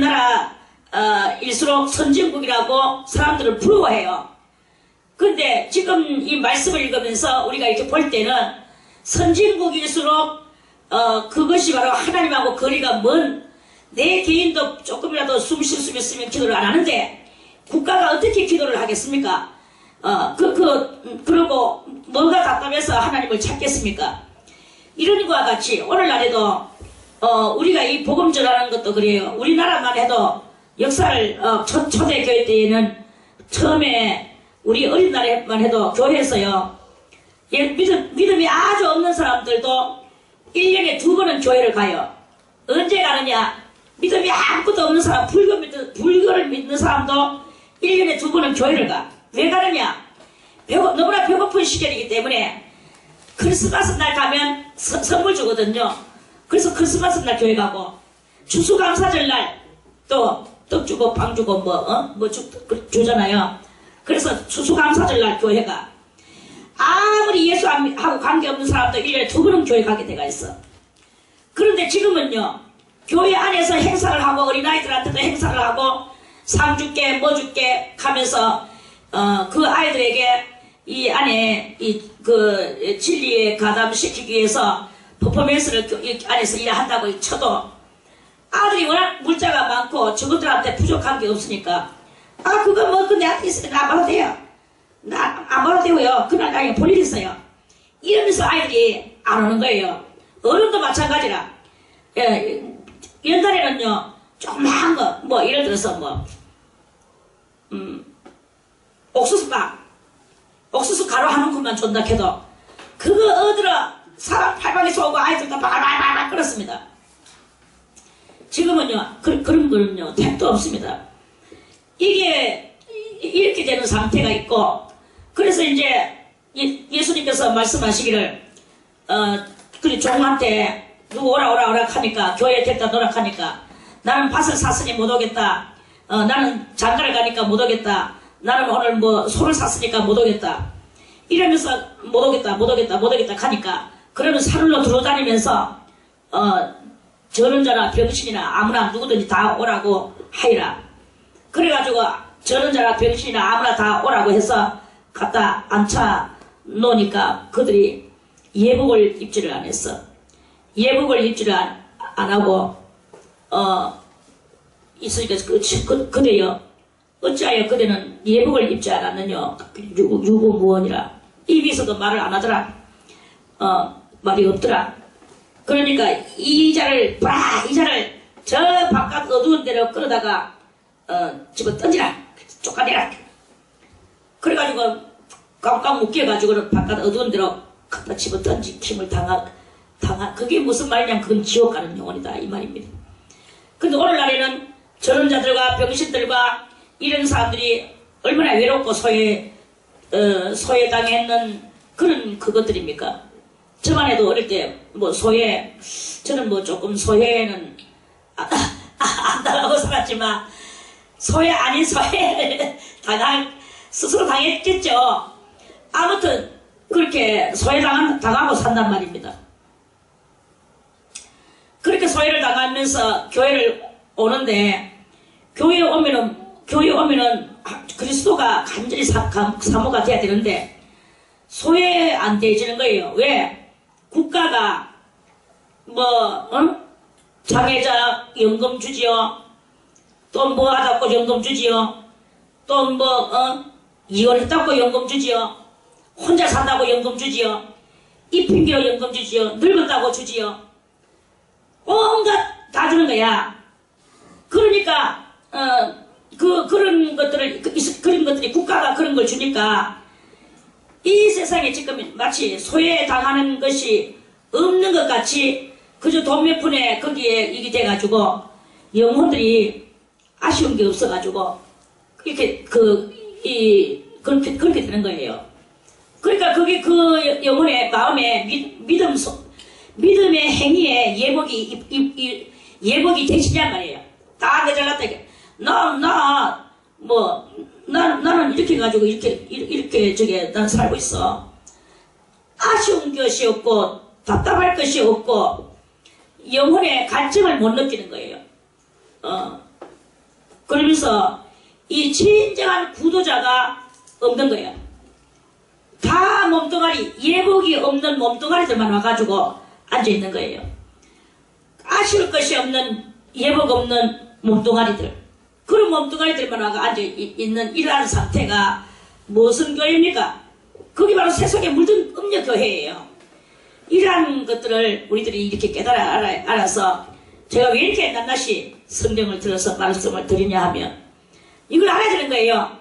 A: 나라일수록 선진국이라고 사람들을 부러워해요. 근데 지금 이 말씀을 읽으면서 우리가 이렇게 볼 때는 선진국일수록 그것이 바로 하나님하고 거리가 먼 내 개인도 조금이라도 숨 쉴 수 있으면 기도를 안 하는데 국가가 어떻게 기도를 하겠습니까? 그러고 뭐가 답답해서 하나님을 찾겠습니까? 이런 것과 같이 오늘날에도 우리가 이 복음 전하는 것도 그래요. 우리나라만 해도 역사를 초대교회 때에는 처음에 우리 어린 날에만 해도 교회에서요 믿음이 아주 없는 사람들도 1년에 2번은 교회를 가요. 언제 가느냐? 믿음이 아무것도 없는 사람, 불교를 믿는 사람도 1년에 2번은 교회를 가. 왜 가느냐? 너무나 배고픈 시절이기 때문에 크리스마스 날 가면 선물 주거든요. 그래서 크리스마스 날 교회 가고 추수감사절 날 또 떡 주고 빵 주고 주잖아요. 그래서 추수감사절 날 교회 가. 아무리 예수하고 관계없는 사람도 1년에 2번은 교회 가게 돼가 있어. 그런데 지금은요 교회 안에서 행사를 하고 어린아이들한테도 행사를 하고 상 줄게 뭐 줄게 하면서 그 아이들에게 이 안에 이 그 진리에 가담시키기 위해서 퍼포먼스를 이 안에서 일한다고 쳐도 아들이 워낙 물자가 많고 저것들한테 부족한 게 없으니까 그거 뭐 그 내한테 있으니까 안 봐도 돼요. 나 안 봐도 되고요. 그날 나중에 볼 일 있어요. 이러면서 아이들이 안 오는 거예요. 어른도 마찬가지라. 옛날에는요 조그마한 거 뭐 예를 들어서 뭐 옥수수 가루 한 움큼만 준다 해도 그거 얻으러 사람 팔방에서 오고 아이들도 바글바글 끓었습니다. 지금은요 그런 거는요 택도 없습니다. 이게 이렇게 되는 상태가 있고 그래서 이제 예수님께서 말씀하시기를 그리 종한테 누구 오라 하니까 교회에 됐다 노라 하니까 나는 밭을 샀으니 못 오겠다. 나는 장가를 가니까 못 오겠다. 나는 오늘 뭐 소를 샀으니까 못 오겠다. 이러면서 못 오겠다 하니까 그러면 산으로 들어다니면서 저런 자나 병신이나 아무나 누구든지 다 오라고 하이라. 그래가지고 저런 자나 병신이나 아무나 다 오라고 해서 갖다 앉혀 놓으니까 그들이 예복을 입지를 안 했어. 예복을 입지를 안 하고 있으니까 그대여 어찌하여 그대는 예복을 입지 않았느냐. 유고무원이라. 입에서도 말을 안 하더라. 말이 없더라. 그러니까 이 자를 저 바깥 어두운 데로 끌어다가 집어 던지라. 쫓아내라. 그래가지고 꽉꽉 묶여가지고 바깥 어두운 데로 갖다 집어 던지킴을 그게 무슨 말이냐면 그건 지옥 가는 영혼이다 이 말입니다. 근데 오늘날에는 저런 자들과 병신들과 이런 사람들이 얼마나 외롭고 소외당했는 그런 그것들입니까? 저만 해도 어릴 때 뭐 저는 뭐 조금 소외는 안 당하고 살았지만 소외 아닌 소외를 스스로 당했겠죠. 아무튼 그렇게 당하고 산단 말입니다. 그렇게 소외를 당하면서 교회를 오는데 교회에 오면은 그리스도가 간절히 사모가 돼야 되는데 소외 안 되지는 거예요. 왜? 국가가 장애자 연금 주지요. 또 뭐 하다고 연금 주지요. 또 이혼했다고 연금 주지요. 혼자 산다고 연금 주지요. 이 핑계로 연금 주지요. 늙었다고 주지요. 온갖 다 주는 거야. 그러니까 그런 것들이 국가가 그런 걸 주니까 이 세상에 지금 마치 소외당하는 것이 없는 것 같이 그저 돈 몇 푼에 거기에 이게 돼가지고 영혼들이 아쉬운 게 없어가지고 이렇게 그렇게 되는 거예요. 그러니까 그게 그 영혼의 마음에 믿음의 행위에 예복이 되시냔 말이에요. 다 내잘났다 이게. 나는 이렇게 해가지고 이렇게 난 살고 있어. 아쉬운 것이 없고 답답할 것이 없고 영혼의 갈증을 못 느끼는 거예요. 그러면서 이 진정한 구도자가 없는 거예요. 다 몸뚱아리, 예복이 없는 몸뚱아리들만 와가지고 앉아있는 거예요. 아쉬울 것이 없는, 예복 없는 몸뚱아리들. 그런 몸뚱아리들만 와가 앉아있는 이러한 상태가 무슨 교회입니까? 그게 바로 세속에 물든 음녀교회예요. 이러한 것들을 우리들이 이렇게 알아서 제가 왜 이렇게 낱낱이 성경을 들어서 말씀을 드리냐 하면 이걸 알아야 되는 거예요.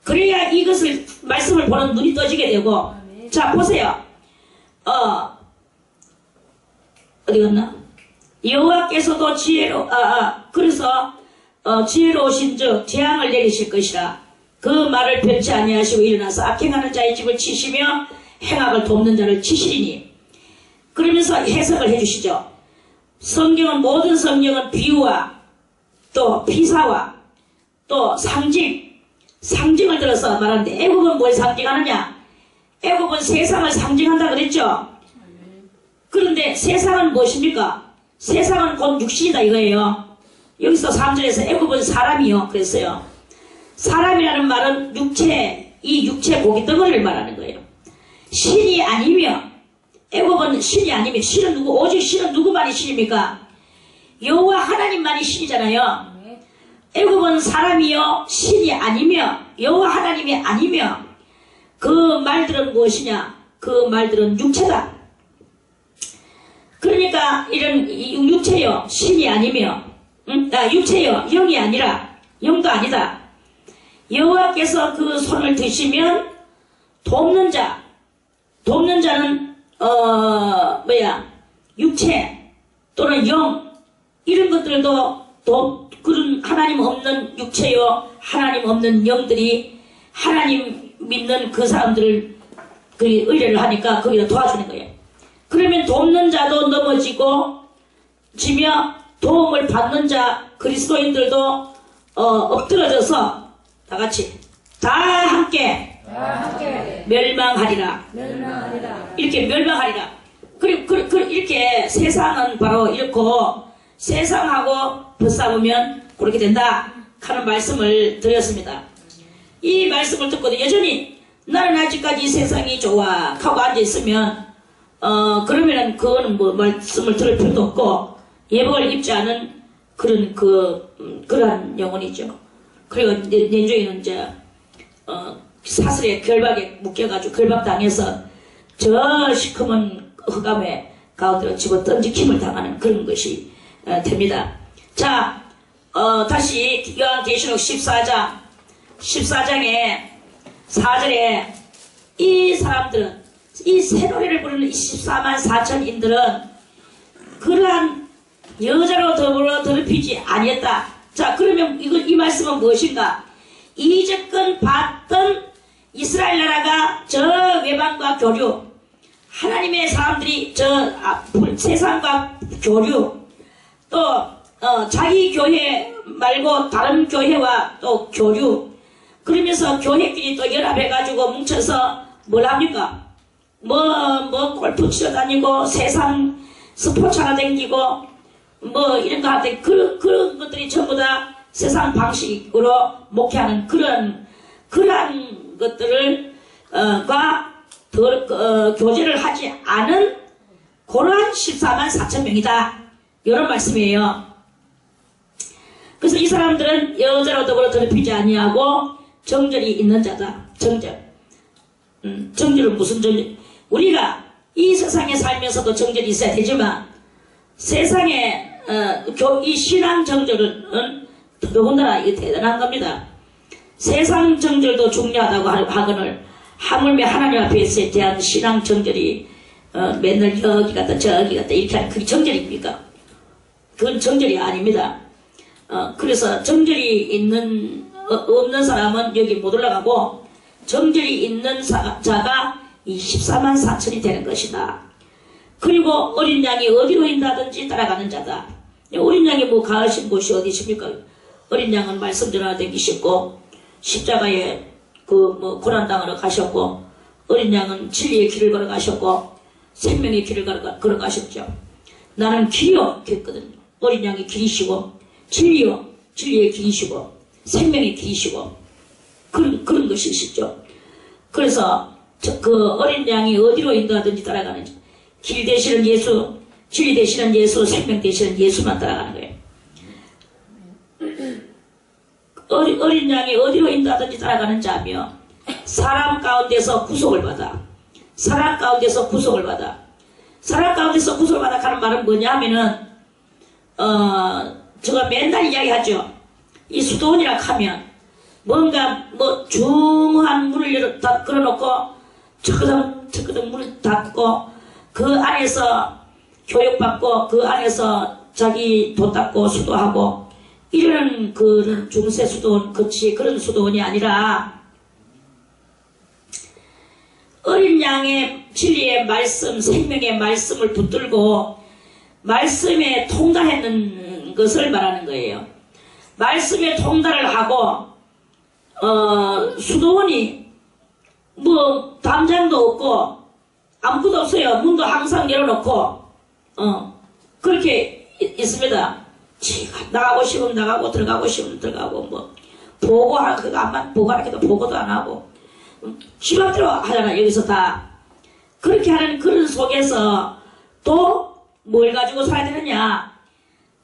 A: 그래야 이것을 말씀을 보는 눈이 떠지게 되고. 자 보세요. 어디 갔나? 여호와께서도 그래서 지혜로우신즉 재앙을 내리실 것이라. 그 말을 변치 아니하시고 일어나서 악행하는 자의 집을 치시며 행악을 돕는 자를 치시리니. 그러면서 해석을 해주시죠. 모든 성경은 비유와 또 피사와 또 상징을 들어서 말하는데, 애국은 뭘 상징하느냐? 애국은 세상을 상징한다 그랬죠. 그런데 세상은 무엇입니까? 세상은 곧 육신이다 이거예요. 여기서 3절에서 애국은 사람이요 그랬어요. 사람이라는 말은 이 육체 고기 덩어리를 말하는 거예요. 신이 아니며 애굽은 신이 아니며 신은 누구? 오직 신은 누구만이 신입니까? 여호와 하나님만이 신이잖아요. 애굽은 사람이요 신이 아니며 여호와 하나님이 아니며 그 말들은 무엇이냐? 그 말들은 육체다. 그러니까 이런 육체요 신이 아니며 육체요 영이 아니라 영도 아니다. 여호와께서 그 손을 드시면 돕는 자는 육체 또는 영 이런 것들도 그런 하나님 없는 육체요 하나님 없는 영들이 하나님 믿는 그 사람들을 그 의뢰를 하니까 거기다 도와주는 거예요. 그러면 돕는 자도 넘어지고 지며 도움을 받는 자 그리스도인들도 엎드러져서 다 같이 다 함께 멸망하리라. 이렇게 멸망하리라. 그리고 이렇게 세상은 바로 이렇고 세상하고 벗삼으면 그렇게 된다 하는 말씀을 드렸습니다. 이 말씀을 듣고도 여전히 나는 아직까지 세상이 좋아 하고 앉아있으면 그러면은 그거는 뭐 말씀을 들을 필요도 없고 예복을 입지 않은 그러한 영혼이죠. 그리고 내주에는 이제 사슬에 결박에 묶여가지고 결박당해서 저 시커먼 흑암의 가운데로 집어 던지킴을 당하는 그런 것이 됩니다. 자, 다시 요한계시록 14장의 4절에 이 사람들은 이 새노래를 부르는 24만 4천인들은 그러한 여자로 더불어 더럽히지 아니했다. 자, 그러면 이 말씀은 무엇인가? 이제껏 봤던 이스라엘 나라가 저 외방과 교류, 하나님의 사람들이 저 세상과 교류, 또 자기 교회 말고 다른 교회와 또 교류, 그러면서 교회끼리 또 연합해가지고 뭉쳐서 뭘 합니까? 골프 치러 다니고 세상 스포츠하러 다니고 이런 거 하는데 그런 것들이 전부 다 세상 방식으로 목회하는 그러한 것들을 교제를 하지 않은 그러한 14만 4천 명이다. 이런 말씀이에요. 그래서 이 사람들은 여자로 더불어 더럽히지 아니하고 정절이 있는 자다. 정절은 무슨 정절? 우리가 이 세상에 살면서도 정절이 있어야 되지만 세상에 이 신앙 정절은 더군다나 이게 대단한 겁니다. 세상 정절도 중요하다고 하거늘 하물며 하나님 앞에 대한 신앙 정절이 맨날 여기 갔다 저기 갔다 이렇게 하는 그게 정절입니까? 그건 정절이 아닙니다. 그래서 정절이 없는 사람은 여기 못 올라가고 정절이 있는 자가 24만 4천이 되는 것이다. 그리고 어린 양이 어디로 인다든지 따라가는 자다. 어린 양이 가신 곳이 어디십니까? 어린 양은 말씀 전하러 다니셨고 십자가에 고난당하러 가셨고 어린 양은 진리의 길을 걸어가셨고 생명의 길을 걸어가셨죠. 나는 길이요 했거든요. 어린 양이 길이시고 진리요 진리의 길이시고 생명의 길이시고 그런 것이시죠. 그래서 그 어린 양이 어디로 인도하든지 따라가는지 길 되시는 예수, 진리 되시는 예수, 생명 되시는 예수만 따라가는 거예요. 어린 양이 어디로 인도하든지 따라가는 자며 사람 가운데서 구속을 받아. 사람 가운데서 구속을 받아. 사람 가운데서 구속을 받아 가는 말은 뭐냐 하면은 제가 맨날 이야기하죠. 이 수도원이라 하면 뭔가 중한 문을 걸어놓고 척그덕 문을 닫고 그 안에서 교육받고 그 안에서 자기 돈 닦고 수도하고 이런 그런 중세 수도원 그런 수도원이 아니라 어린 양의 진리의 말씀 생명의 말씀을 붙들고 말씀에 통달하는 것을 말하는 거예요. 말씀에 통달을 하고 수도원이 담장도 없고 아무것도 없어요. 문도 항상 열어놓고 그렇게 있습니다. 나가고 싶으면 나가고 들어가고 싶으면 들어가고 보고하라 해도 보고도 안 하고 집 앞대로 하잖아. 여기서 다 그렇게 하는 그런 속에서 또 뭘 가지고 살아야 되느냐.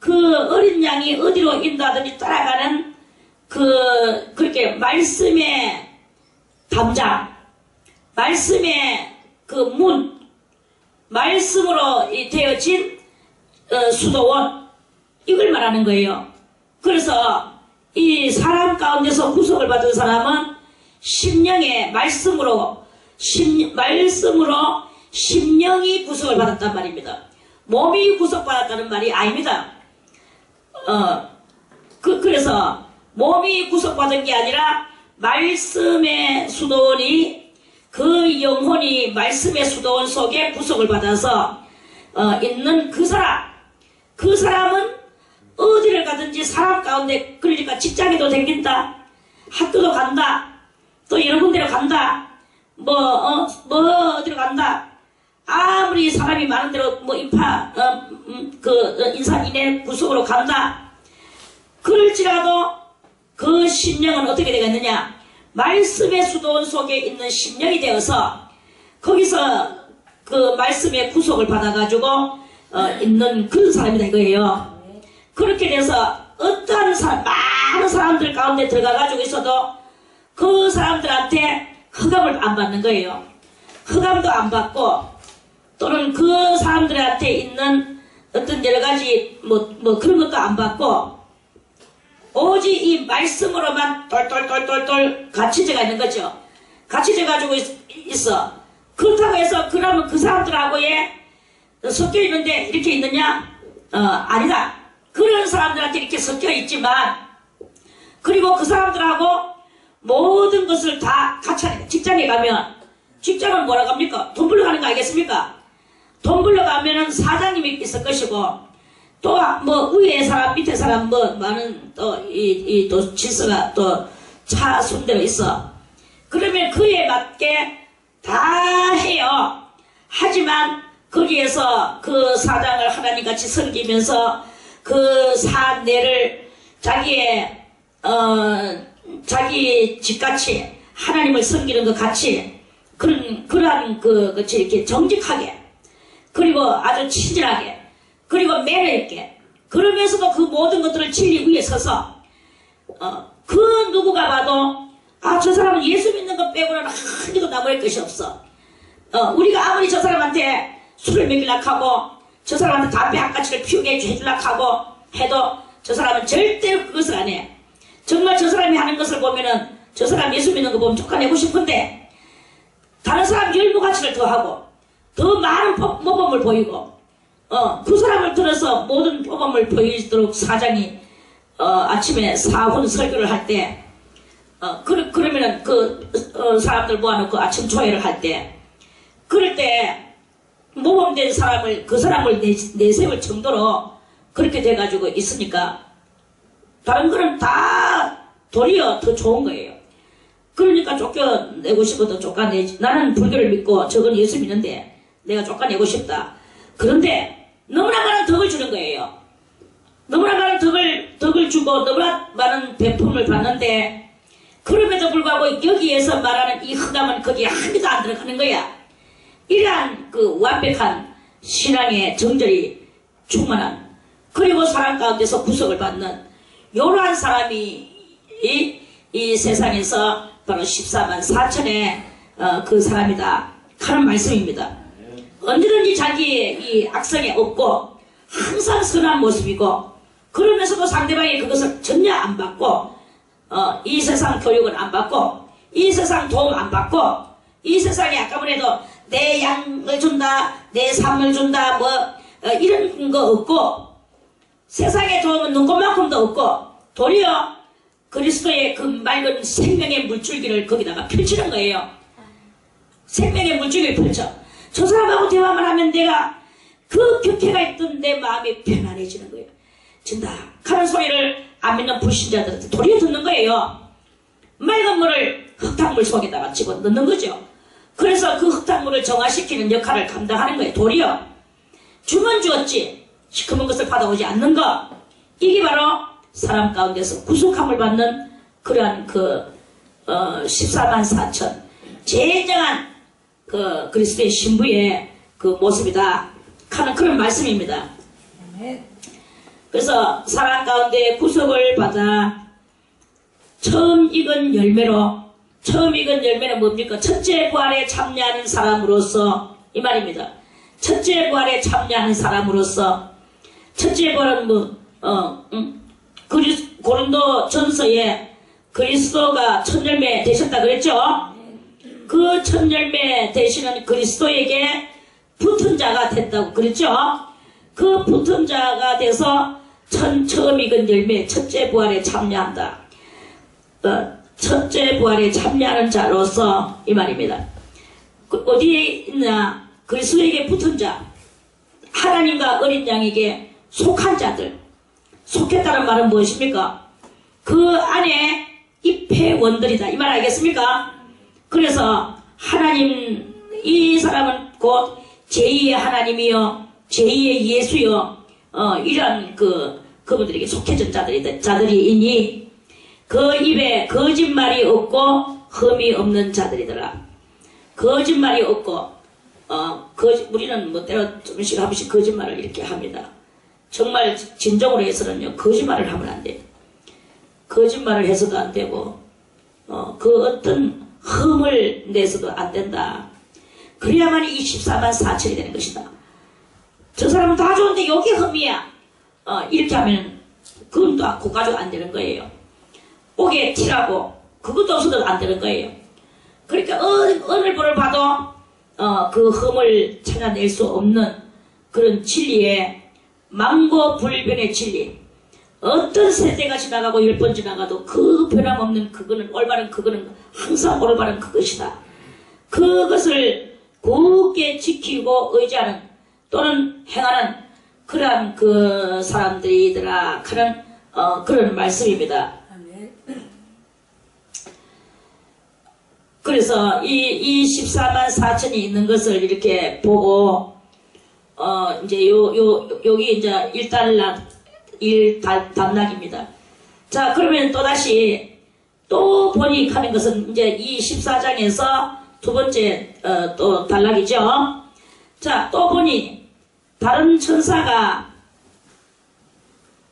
A: 그 어린 양이 어디로 인도하든지 따라가는 그렇게 말씀의 담장, 말씀의 그 문, 말씀으로 되어진 수도원, 이걸 말하는 거예요. 그래서 이 사람 가운데서 구속을 받은 사람은 심령의 말씀으로 심령이 구속을 받았단 말입니다. 몸이 구속받았다는 말이 아닙니다. 그래서 몸이 구속받은 게 아니라 말씀의 수도원이 그 영혼이 말씀의 수도원 속에 구속을 받아서 있는 그 사람은 어디를 가든지 사람 가운데, 그러니까 직장에도 댕긴다, 학교도 간다, 또 여러 군데로 간다, 어디로 간다, 아무리 사람이 많은 데로 인산인해 구속으로 간다, 그럴지라도 그 심령은 어떻게 되겠느냐, 말씀의 수도원 속에 있는 심령이 되어서 거기서 그 말씀의 구속을 받아가지고 있는 그런 사람이다 이거예요. 그렇게 돼서 어떠한 많은 사람들 가운데 들어가가지고 있어도 그 사람들한테 흑암을 안 받는 거예요. 흑암도 안 받고, 또는 그 사람들한테 있는 어떤 여러 가지 그런 것도 안 받고, 오직 이 말씀으로만 똘똘똘똘똘 갇혀져 있는 거죠. 갇혀져 가지고 있어. 그렇다고 해서 그러면 그 사람들하고에 섞여 있는데 이렇게 있느냐? 아니다. 그런 사람들한테 이렇게 섞여 있지만, 그리고 그 사람들하고 모든 것을 다 같이 하는 거예요. 직장에 가면, 직장은 뭐라고 합니까? 돈 벌러 가는 거 아니겠습니까? 돈 벌러 가면은 사장님이 있을 것이고, 또 위에 사람 밑에 사람 많은 또 질서가 또 차 순대로 있어. 그러면 그에 맞게 다 해요. 하지만 거기에서 그 사장을 하나님같이 섬기면서 그 사내를 자기 집같이 하나님을 섬기는 것 같이 그러한 이렇게 정직하게, 그리고 아주 친절하게, 그리고 매너 있게, 그러면서도 그 모든 것들을 진리 위에 서서 그 누구가 봐도 저 사람은 예수 믿는 것 빼고는 한 개도 남을 것이 없어. 우리가 아무리 저 사람한테 술을 먹이려고 하고 저 사람한테 담배 한 가지를 피우게 해주려고 하고 해도 저 사람은 절대로 그것을 안 해. 정말 저 사람이 하는 것을 보면은 저 사람 예수 믿는 거 보면 쫓아내고 싶은데, 다른 사람 열무 가치를 더하고 더 많은 모범을 보이고, 그 사람을 들어서 모든 모범을 보이도록 사장이 아침에 사훈 설교를 할 때, 그러면은 사람들 모아놓고 아침 조회를 할 때, 그럴 때 모범된 사람을, 그 사람을 내세울 정도로 그렇게 돼가지고 있으니까 다른 거는 다 도리어 더 좋은 거예요. 그러니까 쫓겨내고 싶어도 쫓아내지. 나는 불교를 믿고 저건 예수 믿는데 내가 쫓아내고 싶다. 그런데 너무나 많은 덕을 주는 거예요. 너무나 많은 덕을 주고 너무나 많은 배품을 받는데, 그럼에도 불구하고 여기에서 말하는 이 흑암은 거기에 한 개도 안 들어가는 거야. 이러한 그 완벽한 신앙의 정절이 충만한, 그리고 사람 가운데서 구속을 받는 이러한 사람이 이 세상에서 바로 14만 4천의 그 사람이다 하는 말씀입니다. 언제든지 자기의 이 악성에 없고 항상 선한 모습이고, 그러면서도 상대방이 그것을 전혀 안 받고, 이 세상 교육은 안 받고, 이 세상 도움 안 받고, 이 세상에 아까 보내도 내 양을 준다, 내 삶을 준다, 이런 거 없고, 세상의 도움은 눈꽃만큼도 없고, 도리어 그리스도의 그 맑은 생명의 물줄기를 거기다가 펼치는 거예요. 생명의 물줄기를 펼쳐. 저 사람하고 대화만 하면 내가 그 격해가 있던 내 마음이 편안해지는 거예요. 진닥하는 소리를 안 믿는 불신자들한테 도리어 듣는 거예요. 맑은 물을 흙탕물 속에다가 집어넣는 거죠. 그래서 그 흙탕물을 정화시키는 역할을 감당하는 거예요. 도리어 주면 주었지 시커먼 것을 받아오지 않는 것, 이게 바로 사람 가운데서 구속함을 받는 그러한 14만 4천 진정한 그 그리스도의 신부의 그 모습이다 하는 그런 말씀입니다. 그래서 사랑 가운데 구속을 받아 처음 익은 열매는 뭡니까? 첫째 부활에 참여하는 사람으로서 이 말입니다. 첫째 부활에 참여하는 사람으로서 첫째 부활은 고린도 전서에 그리스도가 첫 열매 되셨다 그랬죠? 그 첫 열매 되시는 그리스도에게 붙은 자가 됐다고 그랬죠? 그 붙은 자가 돼서 처음 익은 열매 첫째 부활에 참여한다. 첫째 부활에 참여하는 자로서 이 말입니다. 어디에 있나? 그리스도에게 붙은 자, 하나님과 어린 양에게 속한 자들. 속했다는 말은 무엇입니까? 그 안에 입회원들이다 이 말 알겠습니까? 그래서 하나님, 이 사람은 곧 제2의 하나님이요 제2의 예수요 이런 그분들에게 속해진 자들이니 그 입에 거짓말이 없고 흠이 없는 자들이더라. 거짓말이 없고 우리는 뭐 때로 조금씩 한 번씩 거짓말을 이렇게 합니다. 정말 진정으로 해서는요 거짓말을 하면 안 돼요. 거짓말을 해서도 안 되고 그 어떤 흠을 내서도 안 된다. 그래야만 24만 4천이 되는 것이다. 저 사람은 다 좋은데 여기 흠이야. 이렇게 하면 그건 또 고가지고 안 되는 거예요. 옥에 티라고 그것도 없어도 안 되는 거예요. 그러니까 어느 분을 봐도 그 흠을 찾아낼 수 없는 그런 진리에 망고불변의 진리. 어떤 세대가 지나가고 10번 지나가도 그 변함없는 그거는 올바른 그거는 항상 올바른 그것이다. 그것을 굳게 지키고 의지하는 또는 행하는 그러한 그 사람들이더라 하는 그런 말씀입니다. 그래서 이 14만 4천이 있는 것을 이렇게 보고 이제 여기 이제 1단락입니다. 자, 그러면 또다시 또 보니 하는 것은 이제 이 14장에서 두 번째 또 단락이죠. 자, 또 보니 다른 천사가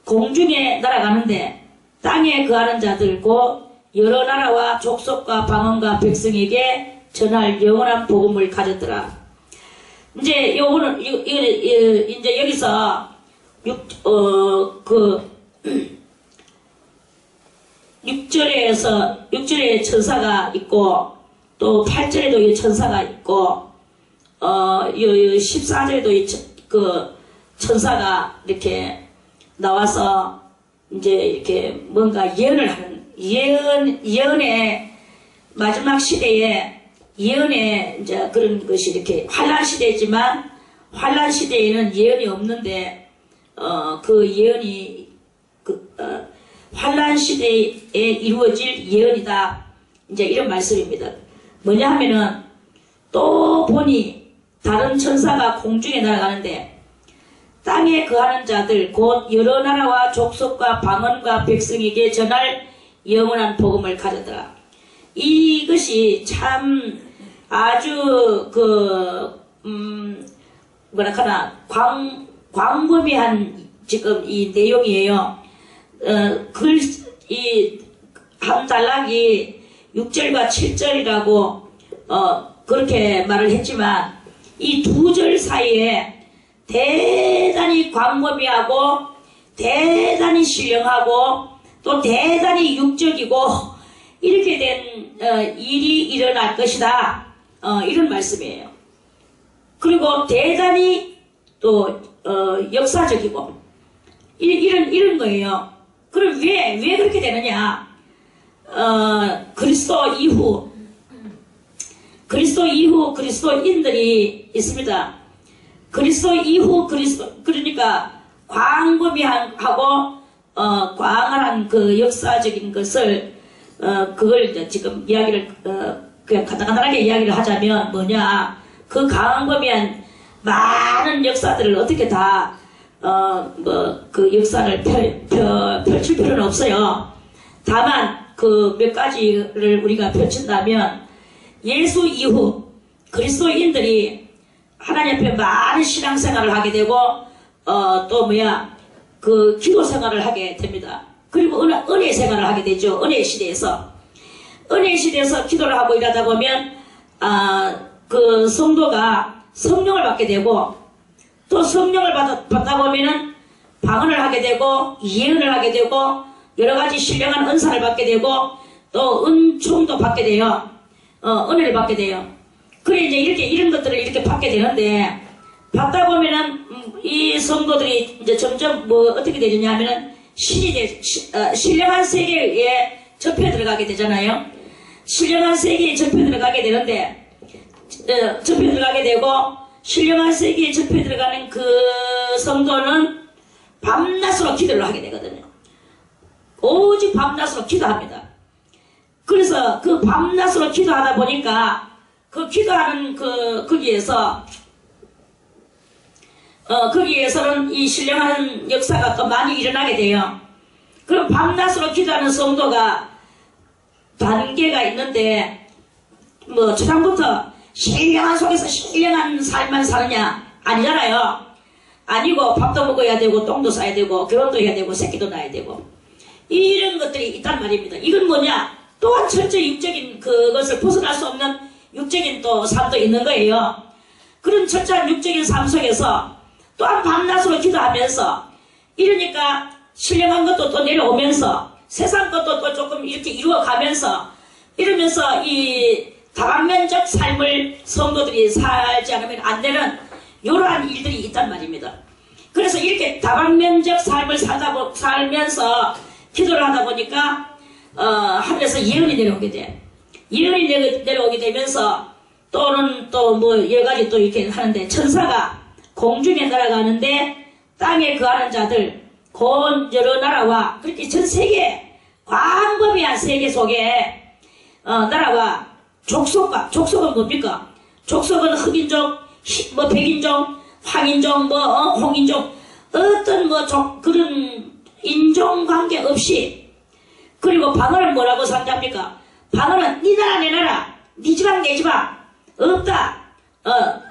A: 공중에 날아가는데 땅에 거하는 자들 곧 여러 나라와 족속과 방언과 백성에게 전할 영원한 복음을 가졌더라. 이제 요거는 이제 여기서 6절에 천사가 있고 또 8절에도 천사가 있고 14절에도 그 천사가 이렇게 나와서 이제 이렇게 뭔가 예언을 하는 예언의 마지막 시대에 예언의 이제 그런 것이 이렇게 환란 시대지만 환란 시대에는 예언이 없는데 그 예언이 환란 시대에 이루어질 예언이다. 이제 이런 말씀입니다. 뭐냐 하면은 또 보니 다른 천사가 공중에 날아가는데 땅에 거하는 자들 곧 여러 나라와 족속과 방언과 백성에게 전할 영원한 복음을 가졌더라. 이것이 참 아주 뭐랄까나 광범위한 지금 이 내용이에요. 이 한 단락이 6절과 7절이라고 그렇게 말을 했지만 이 두 절 사이에 대단히 광범위하고 대단히 신령하고 또 대단히 육적이고 이렇게 된 일이 일어날 것이다. 이런 말씀이에요. 그리고 대단히 또 역사적이고 이런 거예요. 그럼 왜 그렇게 되느냐? 그리스도 이후 그리스도인들이 있습니다. 그리스도 이후 그러니까 광범위하고 광활한 그 역사적인 것을 그걸 이제 지금 이야기를 그냥 간단하게 이야기를 하자면 뭐냐, 그 광범위한 많은 역사들을 어떻게 다 그 역사를 펼칠 필요는 없어요. 다만 그 몇 가지를 우리가 펼친다면 예수 이후 그리스도인들이 하나님 앞에 많은 신앙생활을 하게 되고 또 그 기도 생활을 하게 됩니다. 그리고 은혜 생활을 하게 되죠. 은혜 시대에서 기도를 하고 일하다 보면 그 성도가 성령을 받게 되고 또 성령을 받다 보면은 방언을 하게 되고 예언을 하게 되고 여러가지 신령한 은사를 받게 되고 또 은총도 받게 돼요. 은혜를 받게 돼요. 그래 이제 이런 것들을 이렇게 받게 되는데 받다 보면은 이 성도들이 이제 점점 어떻게 되느냐 하면은 신령한 세계에 접해 들어가게 되잖아요. 신령한 세계에 접해 들어가게 되는데 접해 들어가게 되고 신령한 세계에 접해 들어가는 그 성도는 밤낮으로 기도를 하게 되거든요. 오직 밤낮으로 기도합니다. 그래서 그 밤낮으로 기도하다 보니까 그 기도하는 거기에서는 이 신령한 역사가 또 많이 일어나게 돼요. 그럼 밤낮으로 기도하는 성도가 단계가 있는데 초장부터 신령한 속에서 신령한 삶만 사느냐? 아니잖아요. 아니고 밥도 먹어야 되고 똥도 싸야 되고 결혼도 해야 되고 새끼도 낳아야 되고 이런 것들이 있단 말입니다. 이건 뭐냐? 또한 철저히 육적인 그것을 벗어날 수 없는 육적인 또 삶도 있는 거예요. 그런 철저한 육적인 삶 속에서 또한 밤낮으로 기도하면서 이러니까 신령한 것도 또 내려오면서 세상 것도 또 조금 이렇게 이루어가면서 이러면서 이 다방면적 삶을 성도들이 살지 않으면 안 되는 이러한 일들이 있단 말입니다. 그래서 이렇게 다방면적 삶을 살면서 기도를 하다 보니까 하늘에서 예언이 내려오게 돼. 예언이 내려오게 되면서 또는 또 여러가지 또 이렇게 하는데 천사가 공중에 날아가는데 땅에 거하는 자들 곧 여러 나라와 그렇게 전 세계 광범위한 세계 속에 나라와 족속은 뭡니까? 족속은 흑인족, 백인족, 황인족, 홍인족 어떤 그런 인종관계 없이 그리고 방언을 뭐라고 상대합니까? 방언은 네 나라 내 나라 네 지방 내 지방 없다.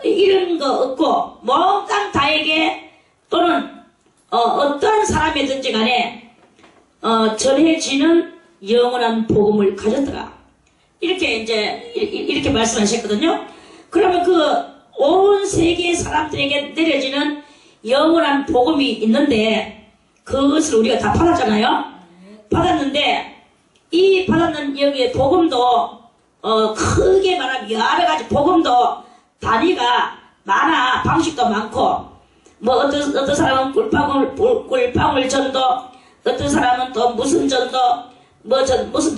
A: 이런 거 없고 몽땅 다에게 또는 어떠한 사람이든지 간에 전해지는 영원한 복음을 가졌더라. 이렇게 이제 이렇게 말씀하셨거든요. 그러면 그 온 세계의 사람들에게 내려지는 영원한 복음이 있는데 그것을 우리가 다 받았잖아요. 받았는데 이 받았는 여기에 복음도 크게 말하면 여러 가지 복음도 단위가 많아. 방식도 많고 어떤 사람은 꿀방울 전도, 어떤 사람은 또 무슨 전도, 무슨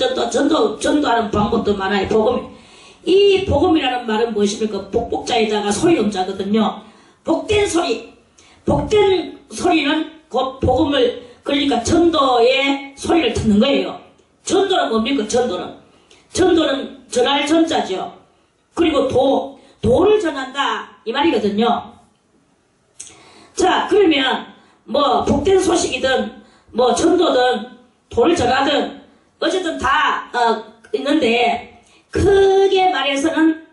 A: 전도하는 방법도 많아요. 복음. 이 복음이라는 말은 무엇입니까? 복복자에다가 소리음자거든요. 복된 소리는 곧 복음을 그러니까 전도의 소리를 듣는 거예요. 전도는 뭡니까? 전도는 전할 전자죠. 그리고 도를 전한다 이 말이거든요. 자, 그러면 복된 소식이든 전도든 도를 전하든 어쨌든 다 있는데 크게 말해서는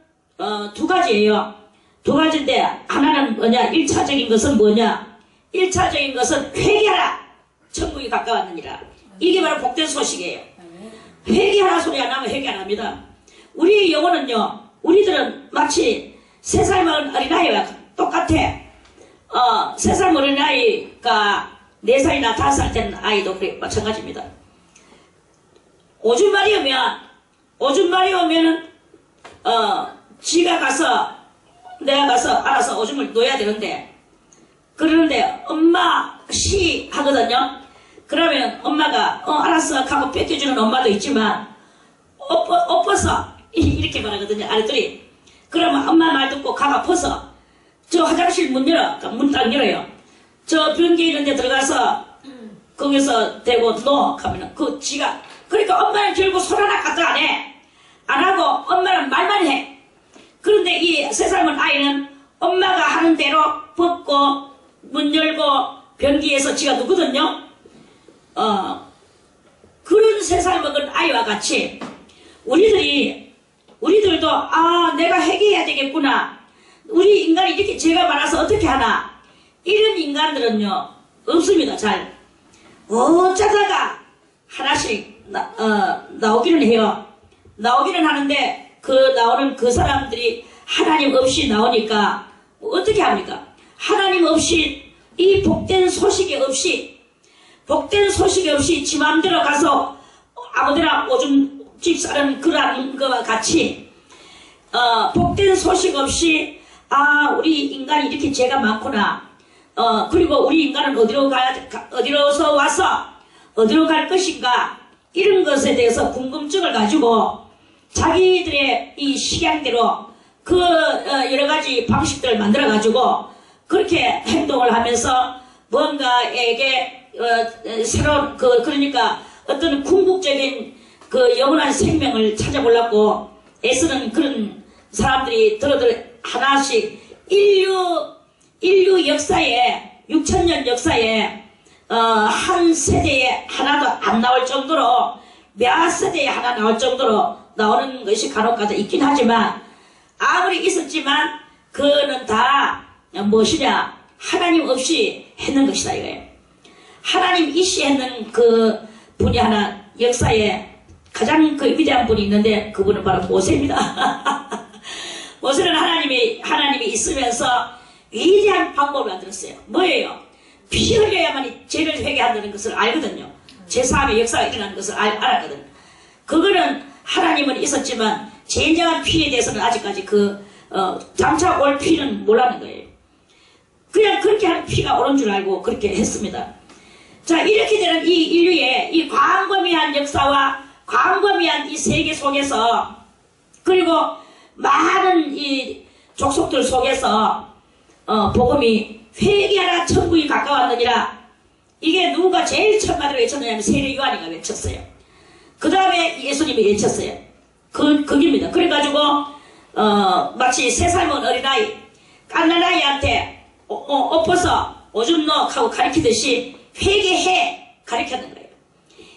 A: 두 가지예요. 두 가지인데 하나는 뭐냐? 1차적인 것은 뭐냐? 1차적인 것은 회개하라. 천국이 가까웠느니라. 이게 바로 복된 소식이에요. 회개하라 소리 안 하면 회개 안 합니다. 우리의 영혼은요, 우리들은 마치 3살 먹은 어린아이와 똑같아. 3살 어린아이가 4살이나 5살 된 아이도 그래 마찬가지입니다. 오줌마리 오면은 지가 내가 가서 알아서 오줌을 놓아야 되는데 그러는데 엄마 시 하거든요. 그러면 엄마가 알았어 하고 뺏겨주는 엄마도 있지만 엎어서 이렇게 말하거든요. 아래들이. 그러면 엄마 말 듣고 가가 퍼서 저 화장실 문 열어. 문 딱 열어요. 저 변기 있는 데 들어가서 거기서 대고 넣어 하면은 지가 그러니까 엄마는 결국 손 하나 갖다 안 해. 안 하고 엄마는 말만 해. 그런데 이 3살 먹은 아이는 엄마가 하는 대로 벗고 문 열고 변기에서 지가 누거든요. 그런 3살 먹은 아이와 같이 우리들이 우리들도 내가 회개해야 되겠구나. 우리 인간이 이렇게 죄가 많아서 어떻게 하나. 이런 인간들은요 없습니다. 잘 어쩌다가 하나씩 나오기는 해요. 나오기는 하는데 나오는 그 사람들이 하나님 없이 나오니까 어떻게 합니까? 하나님 없이 이 복된 소식이 없이 지 맘대로 가서 아무데나 오줌 집 싸는 그런 거와 같이 복된 소식 없이 우리 인간이 이렇게 죄가 많구나. 그리고 우리 인간은 어디로서 와서 어디로 갈 것인가 이런 것에 대해서 궁금증을 가지고 자기들의 이 식양대로 여러 가지 방식들을 만들어 가지고 그렇게 행동을 하면서 뭔가에게 새로운 그러니까 어떤 궁극적인 영원한 생명을 찾아보려고 애쓰는 그런 사람들이 하나씩 인류 역사에 6,000년 역사에 한 세대에 하나도 안 나올 정도로 몇 세대에 하나 나올 정도로 나오는 것이 간혹가다 있긴 하지만 아무리 있었지만 그는 다 무엇이냐 하나님 없이 했는 것이다 이거예요. 하나님 이시 했는 그 분이 하나 역사에 가장 위대한 분이 있는데 그분은 바로 모세입니다. 모세는 하나님이 있으면서 위대한 방법을 만들었어요. 뭐예요? 피 흘려야만 죄를 회개한다는 것을 알거든요. 제3의 역사가 일어나는 것을 알았거든. 그거는 하나님은 있었지만 진정한 피에 대해서는 아직까지 장차 올 피는 몰라는 거예요. 그냥 그렇게 하는 피가 옳은 줄 알고 그렇게 했습니다. 자, 이렇게 되는 이 인류의 이 광범위한 역사와 광범위한 이 세계 속에서 그리고 많은 이 족속들 속에서 복음이 회개하라 천국이 가까웠느니라. 이게 누가 제일 첫 마디로 외쳤느냐면 세례 요한이가 외쳤어요. 그 다음에 예수님이 외쳤어요. 그깁니다. 그래가지고 마치 3살 어린아이 갓난아이한테 엎어서 오줌 넣어 하고 가르치듯이 회개해 가르쳤는 거예요.